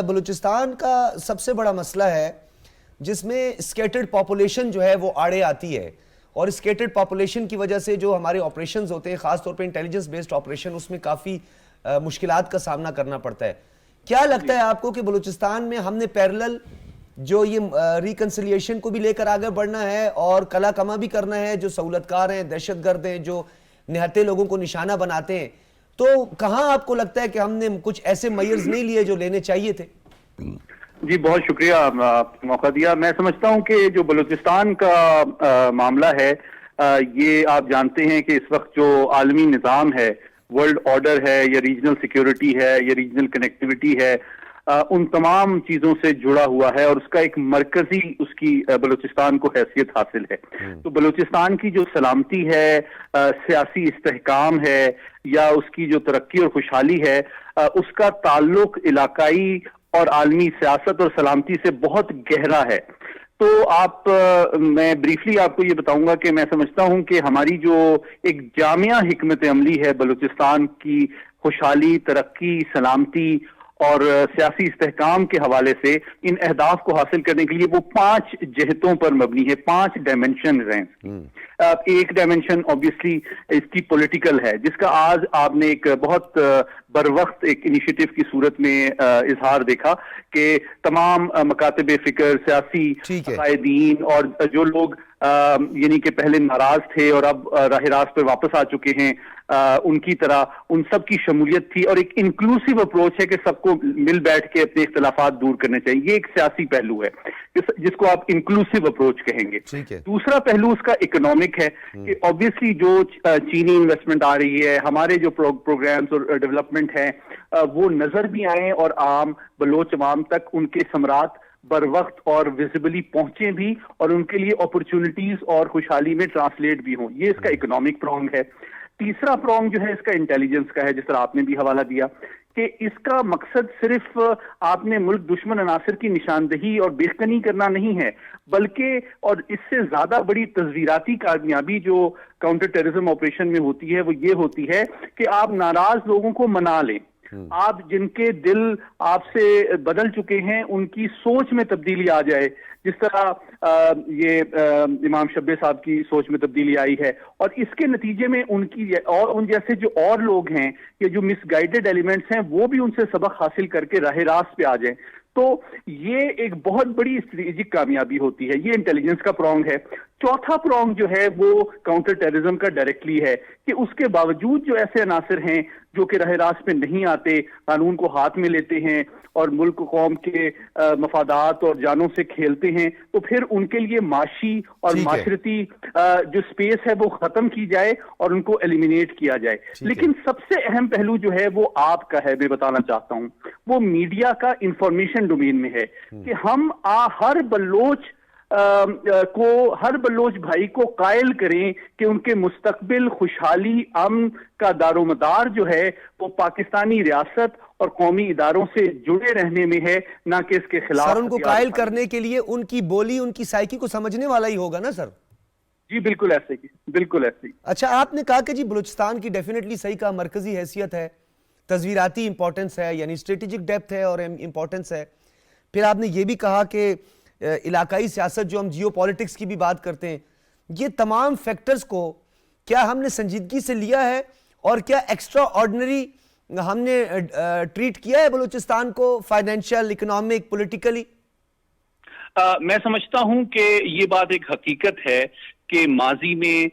बलूचिस्तान का सबसे बड़ा मसला है जिसमें स्केटर्ड पॉपुलेशन जो है वो आड़े आती है, और स्केटर्ड पॉपुलेशन की वजह से जो हमारे ऑपरेशंस होते हैं, ख़ासतौर पे इंटेलिजेंस बेस्ड ऑपरेशन, उसमें काफ़ी मुश्किलात का सामना करना पड़ता है। क्या लगता है आपको कि बलूचिस्तान में हमने पैरेलल जो ये रिकंसिलिएशन को भी लेकर आगे बढ़ना है और कला कमा भी करना है, जो सहूलतकार हैं, दहशतगर्द हैं, जो निहत्ते लोगों को निशाना बनाते हैं, तो कहाँ आपको लगता है कि हमने कुछ ऐसे मेजर्स नहीं लिए जो लेने चाहिए थे? जी बहुत शुक्रिया मौका दिया। मैं समझता हूं कि जो बलूचिस्तान का मामला है, ये आप जानते हैं कि इस वक्त जो आलमी निज़ाम है, वर्ल्ड ऑर्डर है या रीजनल सिक्योरिटी है या रीजनल कनेक्टिविटी है, उन तमाम चीजों से जुड़ा हुआ है और उसका एक मरकजी उसकी बलूचिस्तान को हैसियत हासिल है। तो बलूचिस्तान की जो सलामती है, सियासी इस्तेहकाम है या उसकी जो तरक्की और खुशहाली है, उसका ताल्लुक इलाकाई और आलमी सियासत और सलामती से बहुत गहरा है। तो मैं ब्रीफली आपको ये बताऊंगा कि मैं समझता हूं कि हमारी जो एक जामिया हिकमत अमली है बलूचिस्तान की खुशहाली, तरक्की, सलामती और सियासी इस्तेहकाम के हवाले से, इन अहदाफ को हासिल करने के लिए वो 5 जहतों पर मबनी है, 5 डायमेंशन हैं। एक डायमेंशन ऑब्वियसली इसकी पॉलिटिकल है, जिसका आज आपने एक बहुत बरवक्त एक इनिशिएटिव की सूरत में इजहार देखा कि तमाम मकातब फिक्र, सियासी कायदीन और जो लोग यानी कि पहले नाराज थे और अब राह रास्त पर वापस आ चुके हैं, उनकी तरह उन सब की शमूलियत थी और एक इंक्लूसिव अप्रोच है कि सबको मिल बैठ के अपने इख्तिलाफात दूर करने चाहिए। ये एक सियासी पहलू है जिसको आप इंक्लूसिव अप्रोच कहेंगे। दूसरा पहलू उसका इकोनॉमिक है कि ऑब्वियसली जो चीनी इन्वेस्टमेंट आ रही है, हमारे जो प्रोग्राम्स और डेवलपमेंट है, वो नजर भी आए और आम बलोच अवाम तक उनके समरात बर वक्त और विजिबली पहुंचे भी और उनके लिए अपॉर्चुनिटीज और खुशहाली में ट्रांसलेट भी हों। ये इसका इकोनॉमिक प्रॉन्ग है। तीसरा प्रॉन्ग जो है इसका इंटेलिजेंस का है, जिस तरह आपने भी हवाला दिया कि इसका मकसद सिर्फ आपने मुल्क दुश्मन अनासर की निशानदही और बेखनी करना नहीं है, बल्कि और इससे ज्यादा बड़ी तस्वीराती कामयाबी जो काउंटर टेररिज्म ऑपरेशन में होती है वो ये होती है कि आप नाराज लोगों को मना लें, आप जिनके दिल आपसे बदल चुके हैं उनकी सोच में तब्दीली आ जाए, जिस तरह ये इमाम शब्बे साहब की सोच में तब्दीली आई है, और इसके नतीजे में उनकी और उन जैसे जो और लोग हैं ये जो मिसगाइडेड एलिमेंट्स हैं वो भी उनसे सबक हासिल करके राह रास्त पे आ जाएं। तो ये एक बहुत बड़ी स्ट्रेटेजिक कामयाबी होती है। ये इंटेलिजेंस का प्रॉन्ग है। चौथा प्रॉन्ग जो है वो काउंटर टेररिज्म का डायरेक्टली है कि उसके बावजूद जो ऐसे अनासर हैं जो कि राह रास्त पे नहीं आते, कानून को हाथ में लेते हैं और मुल्क कौम के मफादात और जानों से खेलते हैं, तो फिर उनके लिए माशी और माशरती जो स्पेस है वो खत्म की जाए और उनको एलिमिनेट किया जाए। लेकिन सबसे अहम पहलू जो है वो आपका है, मैं बताना चाहता हूं, वो मीडिया का इंफॉर्मेशन डोमेन में है कि हम हर बलोच भाई को कायल करें कि उनके मुस्तकबिल, खुशहाली, अमन का दारोमदार जो है वो पाकिस्तानी रियासत और कौमी इदारों से जुड़े रहने में है, ना कि इसके खिलाफ। सर, उनको कायल करने के लिए उनकी बोली, उनकी साइकी को समझने वाला ही होगा ना सर? जी बिल्कुल ऐसे ही, बिल्कुल ऐसे ही। अच्छा, आपने कहा कि जी बलूचिस्तान की डेफिनेटली सही का मरकजी हैसियत है, तस्वीराती इंपॉर्टेंस है, यानी स्ट्रेटेजिक डेप्थ है और इंपॉर्टेंस है। फिर आपने ये भी कहा कि इलाकाई सियासत जो हम जियो पॉलिटिक्स की भी बात करते हैं, ये तमाम फैक्टर्स को क्या हमने संजीदगी से लिया है और क्या एक्स्ट्रा ऑर्डिनरी हमने ट्रीट किया है बलूचिस्तान को, फाइनेंशियल, इकोनॉमिक, पॉलिटिकली? मैं समझता हूं कि ये बात एक हकीकत है कि माजी में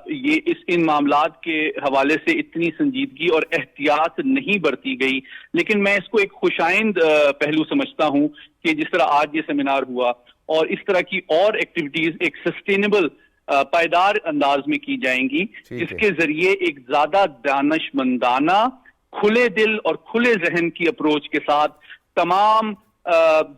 ये इन मामलात के हवाले से इतनी संजीदगी और एहतियात नहीं बरती गई, लेकिन मैं इसको एक खुशाइंद पहलू समझता हूं कि जिस तरह आज ये सेमिनार हुआ और इस तरह की और एक्टिविटीज एक सस्टेनेबल पायदार अंदाज में की जाएंगी, जिसके जरिए एक ज्यादा दानिशमंदाना, खुले दिल और खुले जहन की अप्रोच के साथ तमाम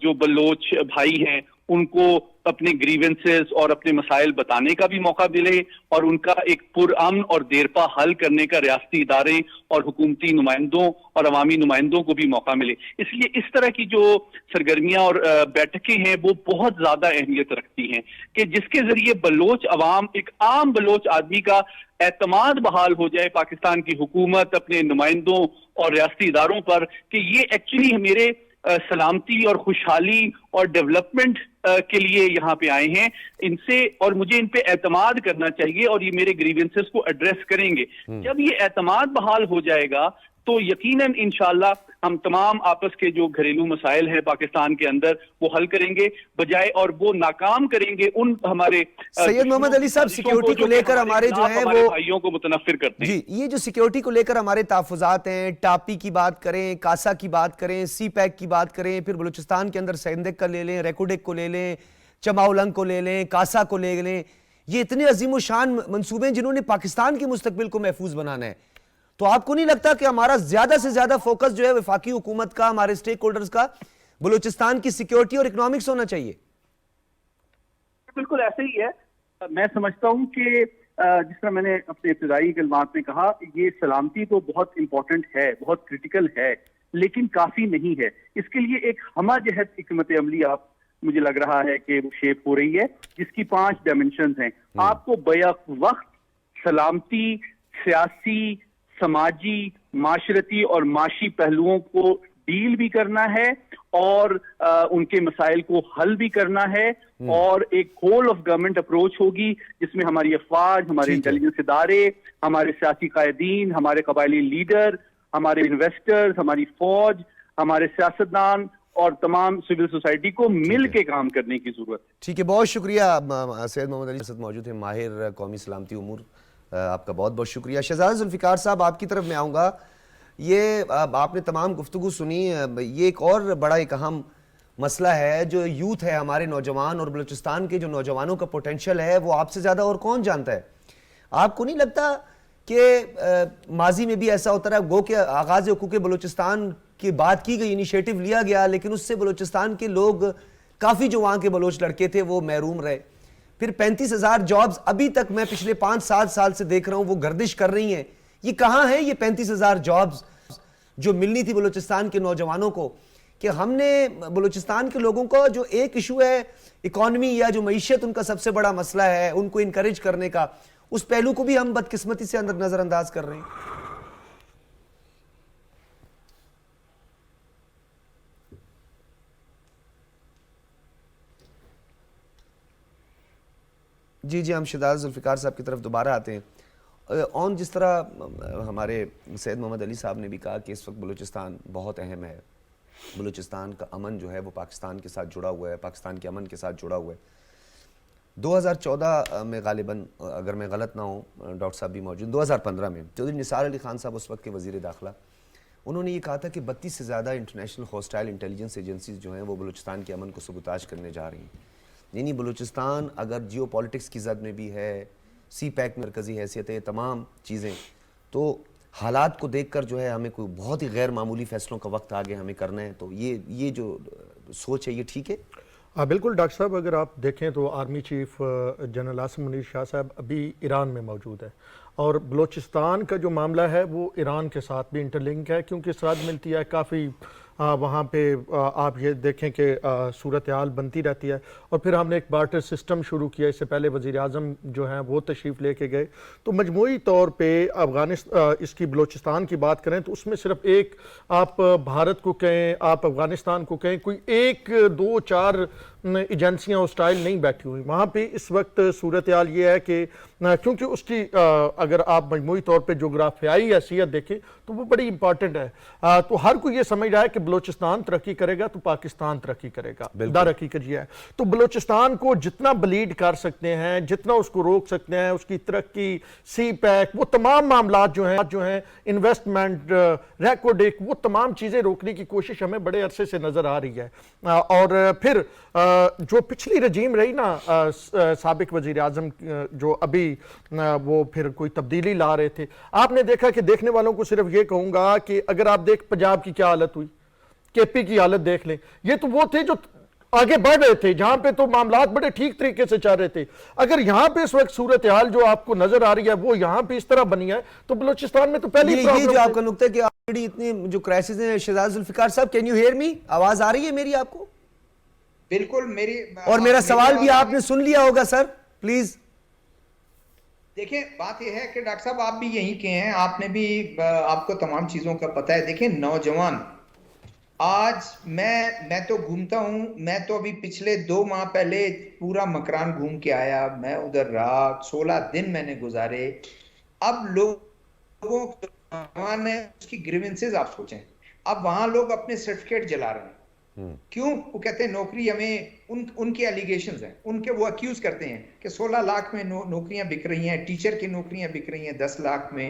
जो बलोच भाई हैं उनको अपने ग्रीवेंसेस और अपने मसाइल बताने का भी मौका मिले और उनका एक पुरअमन और देरपा हल करने का रियासती इदारे और हुकूमती नुमाइंदों और अवामी नुमाइंदों को भी मौका मिले। इसलिए इस तरह की जो सरगर्मियां और बैठकें हैं वो बहुत ज्यादा अहमियत रखती हैं कि जिसके जरिए बलोच अवाम, एक आम बलोच आदमी का एतमाद बहाल हो जाए पाकिस्तान की हुकूमत, अपने नुमाइंदों और रियासती इदारों पर कि ये एक्चुअली मेरे सलामती और खुशहाली और डेवलपमेंट के लिए यहाँ पे आए हैं इनसे, और मुझे इन पे एतमाद करना चाहिए और ये मेरे ग्रीवेंसेस को एड्रेस करेंगे। जब ये एतमाद बहाल हो जाएगा तो यकीनन इंशाल्लाह हम तमाम आपस के जो घरेलू मसाइल हैं पाकिस्तान के अंदर वो हल करेंगे, बजाय और वो नाकाम करेंगे उन हमारे सैयद मोहम्मद अली साहब, सिक्योरिटी को लेकर हमारे जो है वो भाइयों को मुतनफिर करते हैं। जी, ये जो सिक्योरिटी को लेकर हमारे तहफ़्फ़ुज़ात हैं, टापी की बात करें, कासा की बात करें, सी पैक की बात करें, फिर बलूचिस्तान के अंदर सेंदक का ले लें, रेकुडेक को ले लें, चमाउलंग को ले लें, कासा को ले लें, ये इतने अजीम शान मंसूबे हैं जिन्होंने पाकिस्तान के मुस्तकबिल को महफूज बनाना है। तो आपको नहीं लगता कि हमारा ज्यादा से ज्यादा फोकस जो है वफाकी हुकूमत का, हमारे स्टेक होल्डर्स का बलूचिस्तान की सिक्योरिटी और इकोनॉमिक्स होना चाहिए? बिल्कुल ऐसे ही है। मैं समझता हूं कि जिस तरह मैंने अपने इब्तिदाई कलमात में कहा, ये सलामती तो बहुत इंपॉर्टेंट है, बहुत क्रिटिकल है, लेकिन काफी नहीं है। इसके लिए एक हमाजहत हिकमत अमली आप मुझे लग रहा है कि वो शेप हो रही है, जिसकी 5 डायमेंशंस हैं। आपको बैक वक्त सलामती, सियासी, समाजी, माशरती और माशी पहलुओं को डील भी करना है और उनके मसाइल को हल भी करना है, और एक होल ऑफ गवर्नमेंट अप्रोच होगी जिसमें हमारी अफवाज, हमारे इंटेलिजेंस इदारे, हमारे सियासी कायदीन, हमारे कबायली लीडर, हमारे इन्वेस्टर्स, हमारी फौज, हमारे सियासतदान और तमाम सिविल सोसाइटी को मिल के काम करने की जरूरत है। ठीक है, बहुत शुक्रिया सैयद मोहम्मद अली साहब मौजूद हैं, माहिर कौमी सलामती उमूर, आपका बहुत बहुत शुक्रिया। शहजाद जुल्फिकार साहब, आपकी तरफ मैं आऊँगा। ये आपने तमाम गुफ्तगू सुनी, ये एक और बड़ा एक अहम मसला है जो यूथ है, हमारे नौजवान और बलूचिस्तान के जो नौजवानों का पोटेंशियल है वो आपसे ज़्यादा और कौन जानता है। आपको नहीं लगता कि माजी में भी ऐसा होता रहा, गो के आगाज़ हुकूक़ बलूचिस्तान की बात की गई, इनिशिएटिव लिया गया, लेकिन उससे बलूचिस्तान के लोग, काफ़ी जो वहाँ के बलोच लड़के थे वो महरूम रहे। फिर 35,000 जॉब्स अभी तक मैं पिछले 5-7 साल से देख रहा हूँ वो गर्दिश कर रही हैं। ये कहाँ है ये 35,000 जॉब्स जो मिलनी थी बलूचिस्तान के नौजवानों को? कि हमने बलूचिस्तान के लोगों को जो एक इशू है इकॉनमी या जो मईशत उनका सबसे बड़ा मसला है, उनको इनकरेज करने का, उस पहलू को भी हम बदकिस्मती से अंदर नजरअंदाज कर रहे हैं। जी जी, हम शहजाद जुल्फिकार साहब की तरफ दोबारा आते हैं। और जिस तरह हमारे सैयद मोहम्मद अली साहब ने भी कहा कि इस वक्त बलूचिस्तान बहुत अहम है, बलूचिस्तान का अमन जो है वो पाकिस्तान के साथ जुड़ा हुआ है, पाकिस्तान के अमन के साथ जुड़ा हुआ है। 2014 में गालिबन, अगर मैं गलत ना हूँ, डॉक्टर साहब भी मौजूद, 2015 में चौधरी निसार अली खान साहब उस वक्त के वज़ीर दाखिला, उन्होंने ये कहा था कि 32 से ज़्यादा इंटरनेशनल हॉस्टाइल इंटेलिजेंस एजेंसीज जो हैं वो बलूचिस्तान के अमन को सबूताज करने जा रही हैं। यानी बलूचिस्तान अगर जियो पॉलिटिक्स की जद में भी है, सी पैक में मरकज़ी हैसियत है, तमाम चीज़ें, तो हालात को देखकर जो है हमें कोई बहुत ही गैर मामूली फैसलों का वक्त आगे हमें करना है। तो ये जो सोच है ये ठीक है? हाँ बिल्कुल डॉक्टर साहब, अगर आप देखें तो army chief general Asim Munir Shah साहब अभी ईरान में मौजूद है, और बलूचिस्तान का जो मामला है वो ईरान के साथ भी इंटरलिंक है, क्योंकि सरहद मिलती है काफ़ी, वहाँ पे आप ये देखें कि सूरत हाल बनती रहती है। और फिर हमने एक बार्टर सिस्टम शुरू किया, इससे पहले वज़ीर आज़म जो हैं वो तशरीफ़ लेके गए। तो मजमूई तौर पे अफ़गानिस्तान, इसकी बलूचिस्तान की बात करें तो उसमें सिर्फ एक, आप भारत को कहें, आप अफ़गानिस्तान को कहें, कोई 1, 2, 4 एजेंसियां और स्टाइल नहीं बैठी हुई। वहाँ पे इस वक्त सूरत हाल ये है कि क्योंकि उसकी अगर आप मजमूई तौर पे जोग्राफियाई हैसियत देखें तो वो बड़ी इंपॉर्टेंट है। तो हर कोई ये समझ रहा है कि बलूचिस्तान तरक्की करेगा तो पाकिस्तान तरक्की करेगा। दर हकीकत ये है, तो बलूचिस्तान को जितना ब्लीड कर सकते हैं, जितना उसको रोक सकते हैं, उसकी तरक्की, सी पैक, वो तमाम मामला जो हैं इन्वेस्टमेंट, रेकॉर्डिक, वो तमाम चीज़ें रोकने की कोशिश हमें बड़े अरसे से नज़र आ रही है। और फिर जो पिछली रजीम रही ना, साबिक वज़ीर आज़म जो अभी वो फिर कोई तब्दीली ला रहे थे, आपने देखा कि देखने वालों को सिर्फ ये कहूँगा कि अगर आप देख पंजाब की क्या हालत हुई, केपी की हालत देख लें, ये तो वो थे जो आगे बढ़ रहे थे, जहां पे तो मामलात बड़े ठीक तरीके से चल रहे थे। अगर यहां पे इस वक्त सूरत हाल जो आपको नजर आ रही है वो यहां पे इस तरह बनी है, तो बलूचिस्तान में तो पहले ये जो आपका नुक्ता है कि ऑलरेडी इतने जो क्राइसिस हैं। शहजाद जुल्फिकार साहब, कैन यू हियर मी? आवाज आ रही है मेरी आपको? बिल्कुल मेरी, और मेरा सवाल भी आपने सुन लिया होगा सर, प्लीज। देखिए बात यह है कि डॉक्टर साहब आप भी यहीं के हैं, आपने भी, आपको तमाम चीजों का पता है। देखिए नौजवान आज मैं तो घूमता हूं, मैं तो अभी पिछले 2 माह पहले पूरा मकरान घूम के आया, मैं उधर रहा, 16 दिन मैंने गुजारे। अब लोगों ने उसकी ग्रीवेंसेस आप सोचें, अब वहां लोग अपने सर्टिफिकेट जला रहे हैं। क्यों? वो कहते हैं नौकरी हमें, उनके एलिगेशंस हैं, उनके वो अक्यूज करते हैं कि 16 लाख में नौकरियां बिक रही हैं, टीचर की नौकरियां बिक रही हैं 10 लाख में।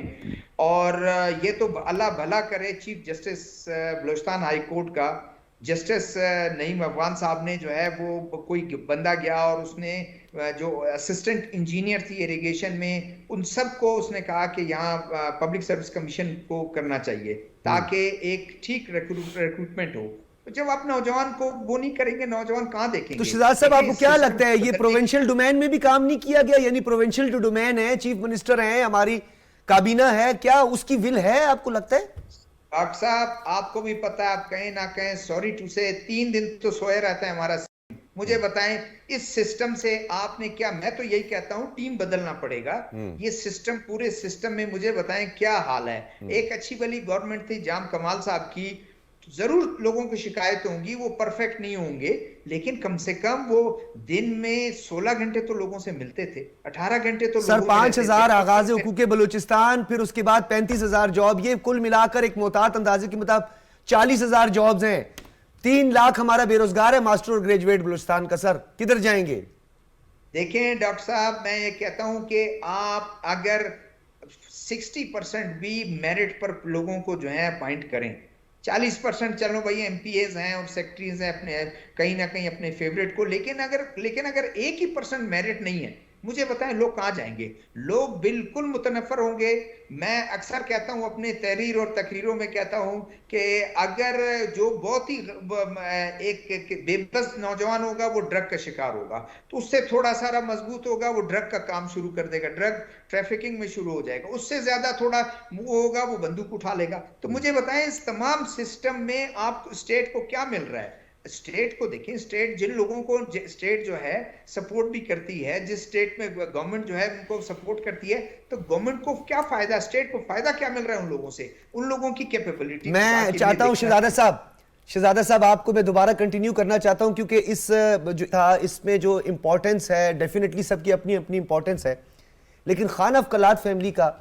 और ये तो अल्लाह भला करे, chief justice Balochistan high court का जस्टिस नईम अफगान साहब ने जो है वो कोई बंदा गया और उसने जो असिस्टेंट इंजीनियर थी इरिगेशन में, उन सबको उसने कहा कि यहाँ पब्लिक सर्विस कमीशन को करना चाहिए ताकि एक ठीक रिक्रूटमेंट हो। तो जब आप नौजवान को वो नहीं करेंगे, नौजवान कहाँ देखेंगे? तो शहजाद साहब, आपको क्या लगता है ये प्रोविंशियल डोमेन में भी काम नहीं किया गया? यानी प्रोविंशियल जो डोमेन है, चीफ मिनिस्टर है, हमारी काबीना है, क्या उसकी विल है आपको लगता है? डॉक्टर साहब आपको भी पता है, आप कहें ना कहें, सॉरी टू से 3 दिन तो सोए रहता है हमारा। मुझे बताएं इस सिस्टम से आपने क्या, मैं तो यही कहता हूं टीम बदलना पड़ेगा। ये सिस्टम, पूरे सिस्टम में मुझे बताएं क्या हाल है। एक अच्छी भली गवर्नमेंट थी जाम कमाल साहब की, जरूर लोगों की शिकायत होंगी, वो परफेक्ट नहीं होंगे, लेकिन कम से कम वो दिन में 16 घंटे तो लोगों से मिलते थे, 18 घंटे तो सर 5,000 आगाज हुकूक बलूचिस्तान, फिर उसके बाद 35,000 जॉब, ये कुल मिलाकर एक मोहतात अंदाजे के मुताबिक 40,000 जॉब्स हैं। 3 लाख हमारा बेरोजगार है मास्टर और ग्रेजुएट बलूचिस्तान का। सर किधर जाएंगे? देखें डॉक्टर साहब, मैं ये कहता हूं कि आप अगर 60% भी मेरिट पर लोगों को जो है अपॉइंट करें, 40% चलो भाई एमपीएज हैं और सेक्रेटरीज हैं अपने कहीं ना कहीं अपने फेवरेट को, लेकिन अगर 1% मेरिट नहीं है, मुझे बताएं लोग कहां जाएंगे? लोग बिल्कुल मुतनफर होंगे। मैं अक्सर कहता हूं, अपने तहरीर और तकरीरों में कहता हूं कि अगर जो बहुत ही एक बेबस नौजवान होगा वो ड्रग का शिकार होगा, तो उससे थोड़ा सारा मजबूत होगा, वो ड्रग का काम शुरू कर देगा, ड्रग ट्रैफिकिंग में शुरू हो जाएगा। उससे ज्यादा थोड़ा वो होगा, वो बंदूक उठा लेगा। तो मुझे बताएं इस तमाम सिस्टम में आप स्टेट को क्या मिल रहा है? स्टेट को देखें, स्टेट जिन लोगों को, स्टेट जो है सपोर्ट भी करती है, जिस स्टेट में गवर्नमेंट जो है उनको सपोर्ट करती है, तो गवर्नमेंट को क्या फायदा, स्टेट को फायदा क्या मिल रहा है उन लोगों से, उन लोगों की कैपेबिलिटी। मैं चाहता हूं शहजादा साहब आपको मैं दोबारा कंटिन्यू करना चाहता हूं, क्योंकि इस जो था इसमें जो इंपॉर्टेंस है, डेफिनेटली सबकी अपनी अपनी इंपॉर्टेंस है, लेकिन खान अफकलात फैमिली का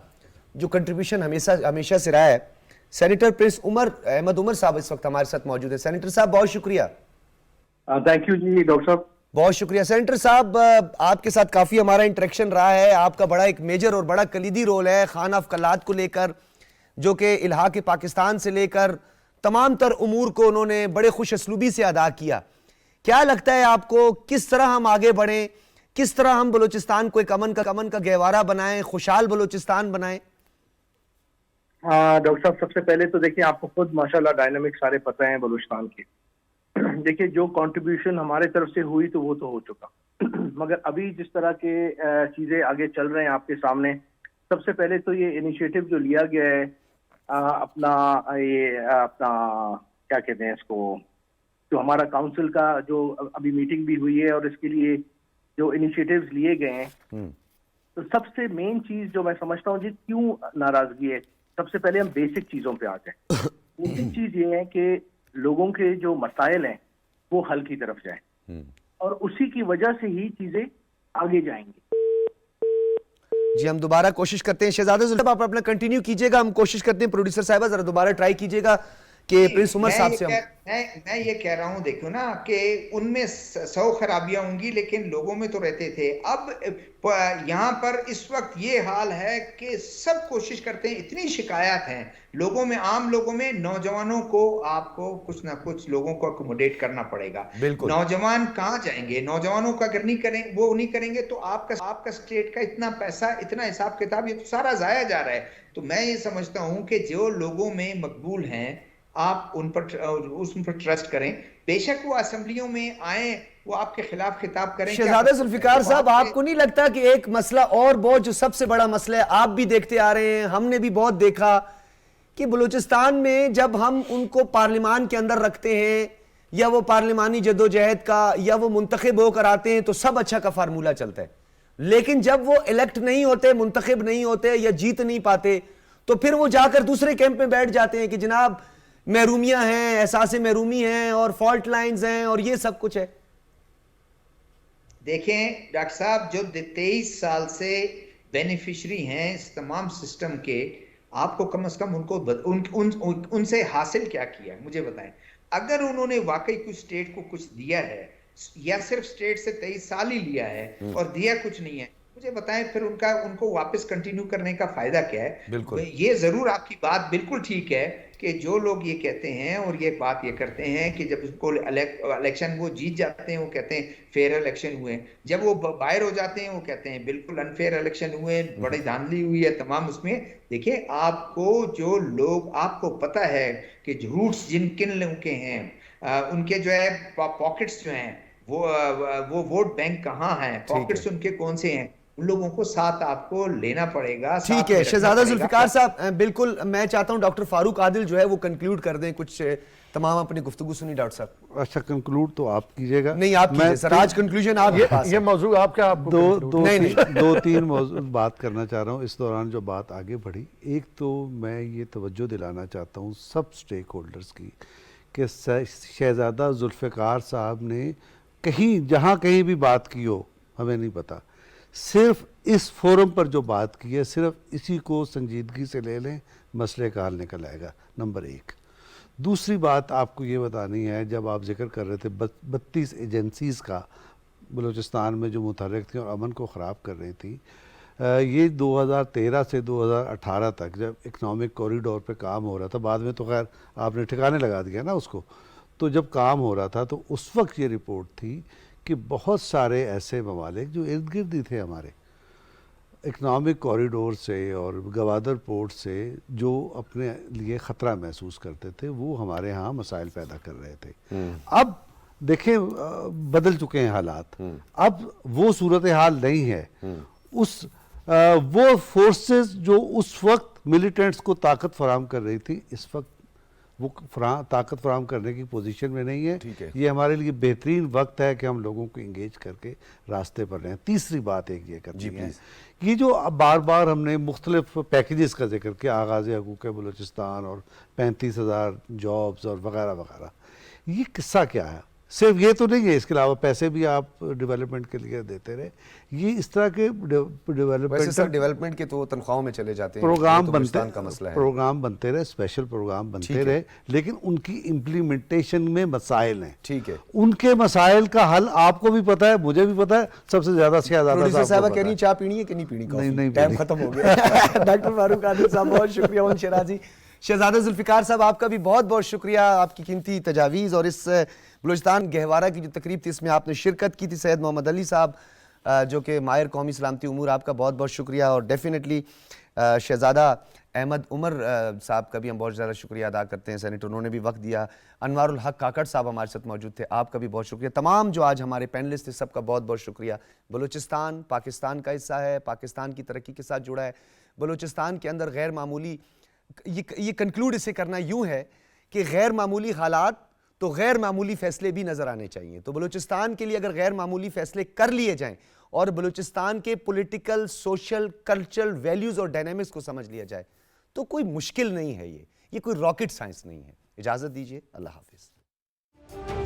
जो कंट्रीब्यूशन हमेशा से रहा है। सेनेटर प्रिंस अहमद उमर साहब इस वक्त हमारे साथ मौजूद है। सेनेटर साहब बहुत शुक्रिया। थैंक यू जी डॉक्टर साहब। बहुत शुक्रिया सेनेटर साहब, आपके साथ काफी हमारा इंटरेक्शन रहा है। आपका बड़ा एक मेजर और बड़ा कलीदी रोल है खान अफकलात को लेकर, जो कि इल्हाक पाकिस्तान से लेकर तमाम तर उमूर को उन्होंने बड़े खुश असलूबी से अदा किया। क्या लगता है आपको, किस तरह हम आगे बढ़ें, किस तरह हम बलूचिस्तान को एक अमन का गहवारा बनाएं, खुशहाल बलूचिस्तान बनाएं? डॉक्टर साहब, सबसे पहले तो देखिए आपको खुद माशाल्लाह डायनामिक सारे पता हैं बलूचिस्तान के। देखिए जो कंट्रीब्यूशन हमारे तरफ से हुई तो वो तो हो चुका, मगर अभी जिस तरह के चीजें आगे चल रहे हैं आपके सामने, सबसे पहले तो ये इनिशिएटिव जो लिया गया है अपना क्या कहते हैं इसको, जो हमारा काउंसिल का जो अभी मीटिंग भी हुई है और इसके लिए जो इनिशिएटिव्स लिए गए हैं, तो सबसे मेन चीज जो मैं समझता हूँ जी क्यों नाराजगी है, सबसे पहले हम बेसिक चीजों पे आ जाए। बेसिक चीज ये है कि लोगों के जो मसाइल हैं वो हल की तरफ जाए। और उसी की वजह से ही चीजें आगे जाएंगी। जी हम दोबारा कोशिश करते हैं। शहजादा जुल्फिकार आप अपना कंटिन्यू कीजिएगा, हम कोशिश करते हैं प्रोड्यूसर साहब जरा दोबारा ट्राई कीजिएगा कि प्रिंस उमर साहब से मैं ये कह रहा हूं, देखो ना कि उनमें 100 खराबियां होंगी लेकिन लोगों में तो रहते थे। अब यहाँ पर इस वक्त ये हाल है कि सब कोशिश करते हैं, इतनी शिकायत है लोगों में, आम लोगों में, नौजवानों को आपको कुछ ना कुछ लोगों को अकोमोडेट करना पड़ेगा। बिल्कुल। नौजवान कहाँ जाएंगे? नौजवानों का अगर नहीं करें, वो नहीं करेंगे तो आपका स्टेट का इतना पैसा, इतना हिसाब किताब, ये तो सारा जाया जा रहा है। तो मैं ये समझता हूं कि जो लोगों में मकबूल हैं आप उन पर ट्रस्ट करें। बेशक वो असेंबलियों में आए, वो आपके खिलाफ खिताब करें। शहजादा जुल्फिकार साहब, आपको नहीं लगता कि एक मसला और बहुत जो सबसे बड़ा मसला है, आप भी देखते आ रहे हैं, हमने भी बहुत देखा कि बलूचिस्तान में जब हम उनको पार्लियामान के अंदर रखते हैं या वो पार्लिमानी जद्दोजहद का या वो मुंतखब होकर आते हैं तो सब अच्छा का फार्मूला चलता है, लेकिन जब वो इलेक्ट नहीं होते, मुंतखब नहीं होते या जीत नहीं पाते तो फिर वो जाकर दूसरे कैंप में बैठ जाते हैं कि जनाब महरूमियां हैं, एहसास महरूमी हैं और फॉल्ट लाइंस हैं और ये सब कुछ है। देखें डॉक्टर साहब, जो 23 साल से बेनिफिशरी हैं इस तमाम सिस्टम के, आपको कम से कम उनसे हासिल क्या किया है मुझे बताएं। अगर उन्होंने वाकई कुछ स्टेट को कुछ दिया है या सिर्फ स्टेट से 23 साल ही लिया है और दिया कुछ नहीं है, मुझे बताएं फिर उनको वापस कंटिन्यू करने का फायदा क्या है? बिल्कुल। ये जरूर आपकी बात बिल्कुल ठीक है कि जो लोग ये कहते हैं और ये बात ये करते हैं कि जब उसको इलेक्शन वो जीत जाते हैं वो कहते हैं फेयर इलेक्शन हुए, जब वो बाहर हो जाते हैं वो कहते हैं बिल्कुल अनफेयर इलेक्शन हुए, बड़ी धांधली हुई है तमाम उसमें। देखिए, आपको जो लोग, आपको पता है कि रूट्स किन लोगों के हैं, उनके जो है पॉकेट्स जो हैं वो वोट बैंक कहाँ हैं, पॉकेट्स उनके कौन से हैं, उन लोगों को साथ आपको लेना पड़ेगा। ठीक है शहजादा जुल्फिकार साहब, बिल्कुल मैं चाहता हूं डॉक्टर फारूक आदिल जो है वो कंक्लूड कर दें कुछ तमाम अपनी गुफ्तगू सुनी। डॉक्टर साहब अच्छा, कंक्लूड तो आप कीजिएगा। नहीं आप कीजिए सर, आज कंक्लूजन आप ये मौजूद आपका आपको दो तीन मौजूद बात करना चाह रहा हूँ इस दौरान जो बात आगे बढ़ी। एक तो मैं ये तवज्जो दिलाना चाहता हूँ सब स्टेक होल्डर्स की कि शहजादा जुल्फिकार साहब ने कहीं जहाँ कहीं भी बात की हो हमें नहीं पता, सिर्फ इस फोरम पर जो बात की है सिर्फ इसी को संजीदगी से ले लें, मसले का हल निकल आएगा। नंबर एक। दूसरी बात आपको ये बतानी है, जब आप जिक्र कर रहे थे 32 एजेंसीज़ का बलूचिस्तान में जो मुतहर्रिक थी और अमन को ख़राब कर रही थी, ये 2013 से 2018 तक जब इकनॉमिक कॉरिडोर पे काम हो रहा था, बाद में तो खैर आपने ठिकाने लगा दिया ना उसको, तो जब काम हो रहा था तो उस वक्त ये रिपोर्ट थी कि बहुत सारे ऐसे ममालिक जो इर्द गिर्द ही थे हमारे इकनॉमिक कॉरिडोर से और गवादर पोर्ट से, जो अपने लिए ख़तरा महसूस करते थे, वो हमारे यहाँ मसाइल पैदा कर रहे थे। अब देखें बदल चुके हैं हालात, अब वो सूरत हाल नहीं है। वो फोर्सेस जो उस वक्त मिलिटेंट्स को ताकत फराहम कर रही थी, इस वक्त वो ताकत फराहम करने की पोजीशन में नहीं है। ये हमारे लिए बेहतरीन वक्त है कि हम लोगों को इंगेज करके रास्ते पर रहें। तीसरी बात एक ये करनी है, ये जो बार बार हमने मुख्तलिफ पैकेजेस का जिक्र किया, आगाज़ हकूक़ बलूचिस्तान और 35,000 जॉब्स और वगैरह वगैरह, ये किस्सा क्या है? सिर्फ ये तो नहीं है, इसके अलावा पैसे भी आप डेवलपमेंट के लिए देते रहे। ये इस तरह के डेवलपमेंट के तो तनख्वाहों में चले जाते हैं, प्रोग्राम तो बनते का मसला है। प्रोग्राम बनते रहे, स्पेशल प्रोग्राम बनते रहे, लेकिन उनकी इम्प्लीमेंटेशन में मसाइल हैं। ठीक है, उनके मसाइल का हल आपको भी पता है, मुझे भी पता है, सबसे ज्यादा प्रोड्यूसर साहब कह रही चाय पीनी है कि नहीं पीनी? नहीं, टाइम खत्म हो गया। डॉक्टर फारूक आदिल साहब बहुत शुक्रिया। उन शराजी, शहजादा जुल्फिकार साहब आपका भी बहुत बहुत शुक्रिया, आपकी कीमती तजावीज़ और इस बलूचिस्तान गहवारा की जो तकरीब थी इसमें आपने शिरकत की थी। सैयद मोहम्मद अली साहब जो कि माहिर कौमी सलामती उमूर, आपका बहुत बहुत शुक्रिया। और डेफिनेटली शहजादा अहमद उमर साहब का भी हम बहुत ज़्यादा शुक्रिया अदा करते हैं, सेनेटर, उन्होंने भी वक्त दिया। अनवारुल हक काकड़ साहब हमारे साथ मौजूद थे, आपका भी बहुत शुक्रिया। तमाम जो आज हमारे पैनलिस्ट थे सबका बहुत बहुत शुक्रिया। बलूचिस्तान पाकिस्तान का हिस्सा है, पाकिस्तान की तरक्की के साथ जुड़ा है। बलूचिस्तान के अंदर गैर मामूली, ये कंक्लूड इसे करना यूँ है कि गैर मामूली हालात तो गैर मामूली फैसले भी नज़र आने चाहिए। तो बलूचिस्तान के लिए अगर गैर मामूली फैसले कर लिए जाएं और बलूचिस्तान के पॉलिटिकल, सोशल, कल्चरल वैल्यूज़ और डायनामिक्स को समझ लिया जाए तो कोई मुश्किल नहीं है, ये कोई रॉकेट साइंस नहीं है। इजाज़त दीजिए, अल्लाह हाफिज़।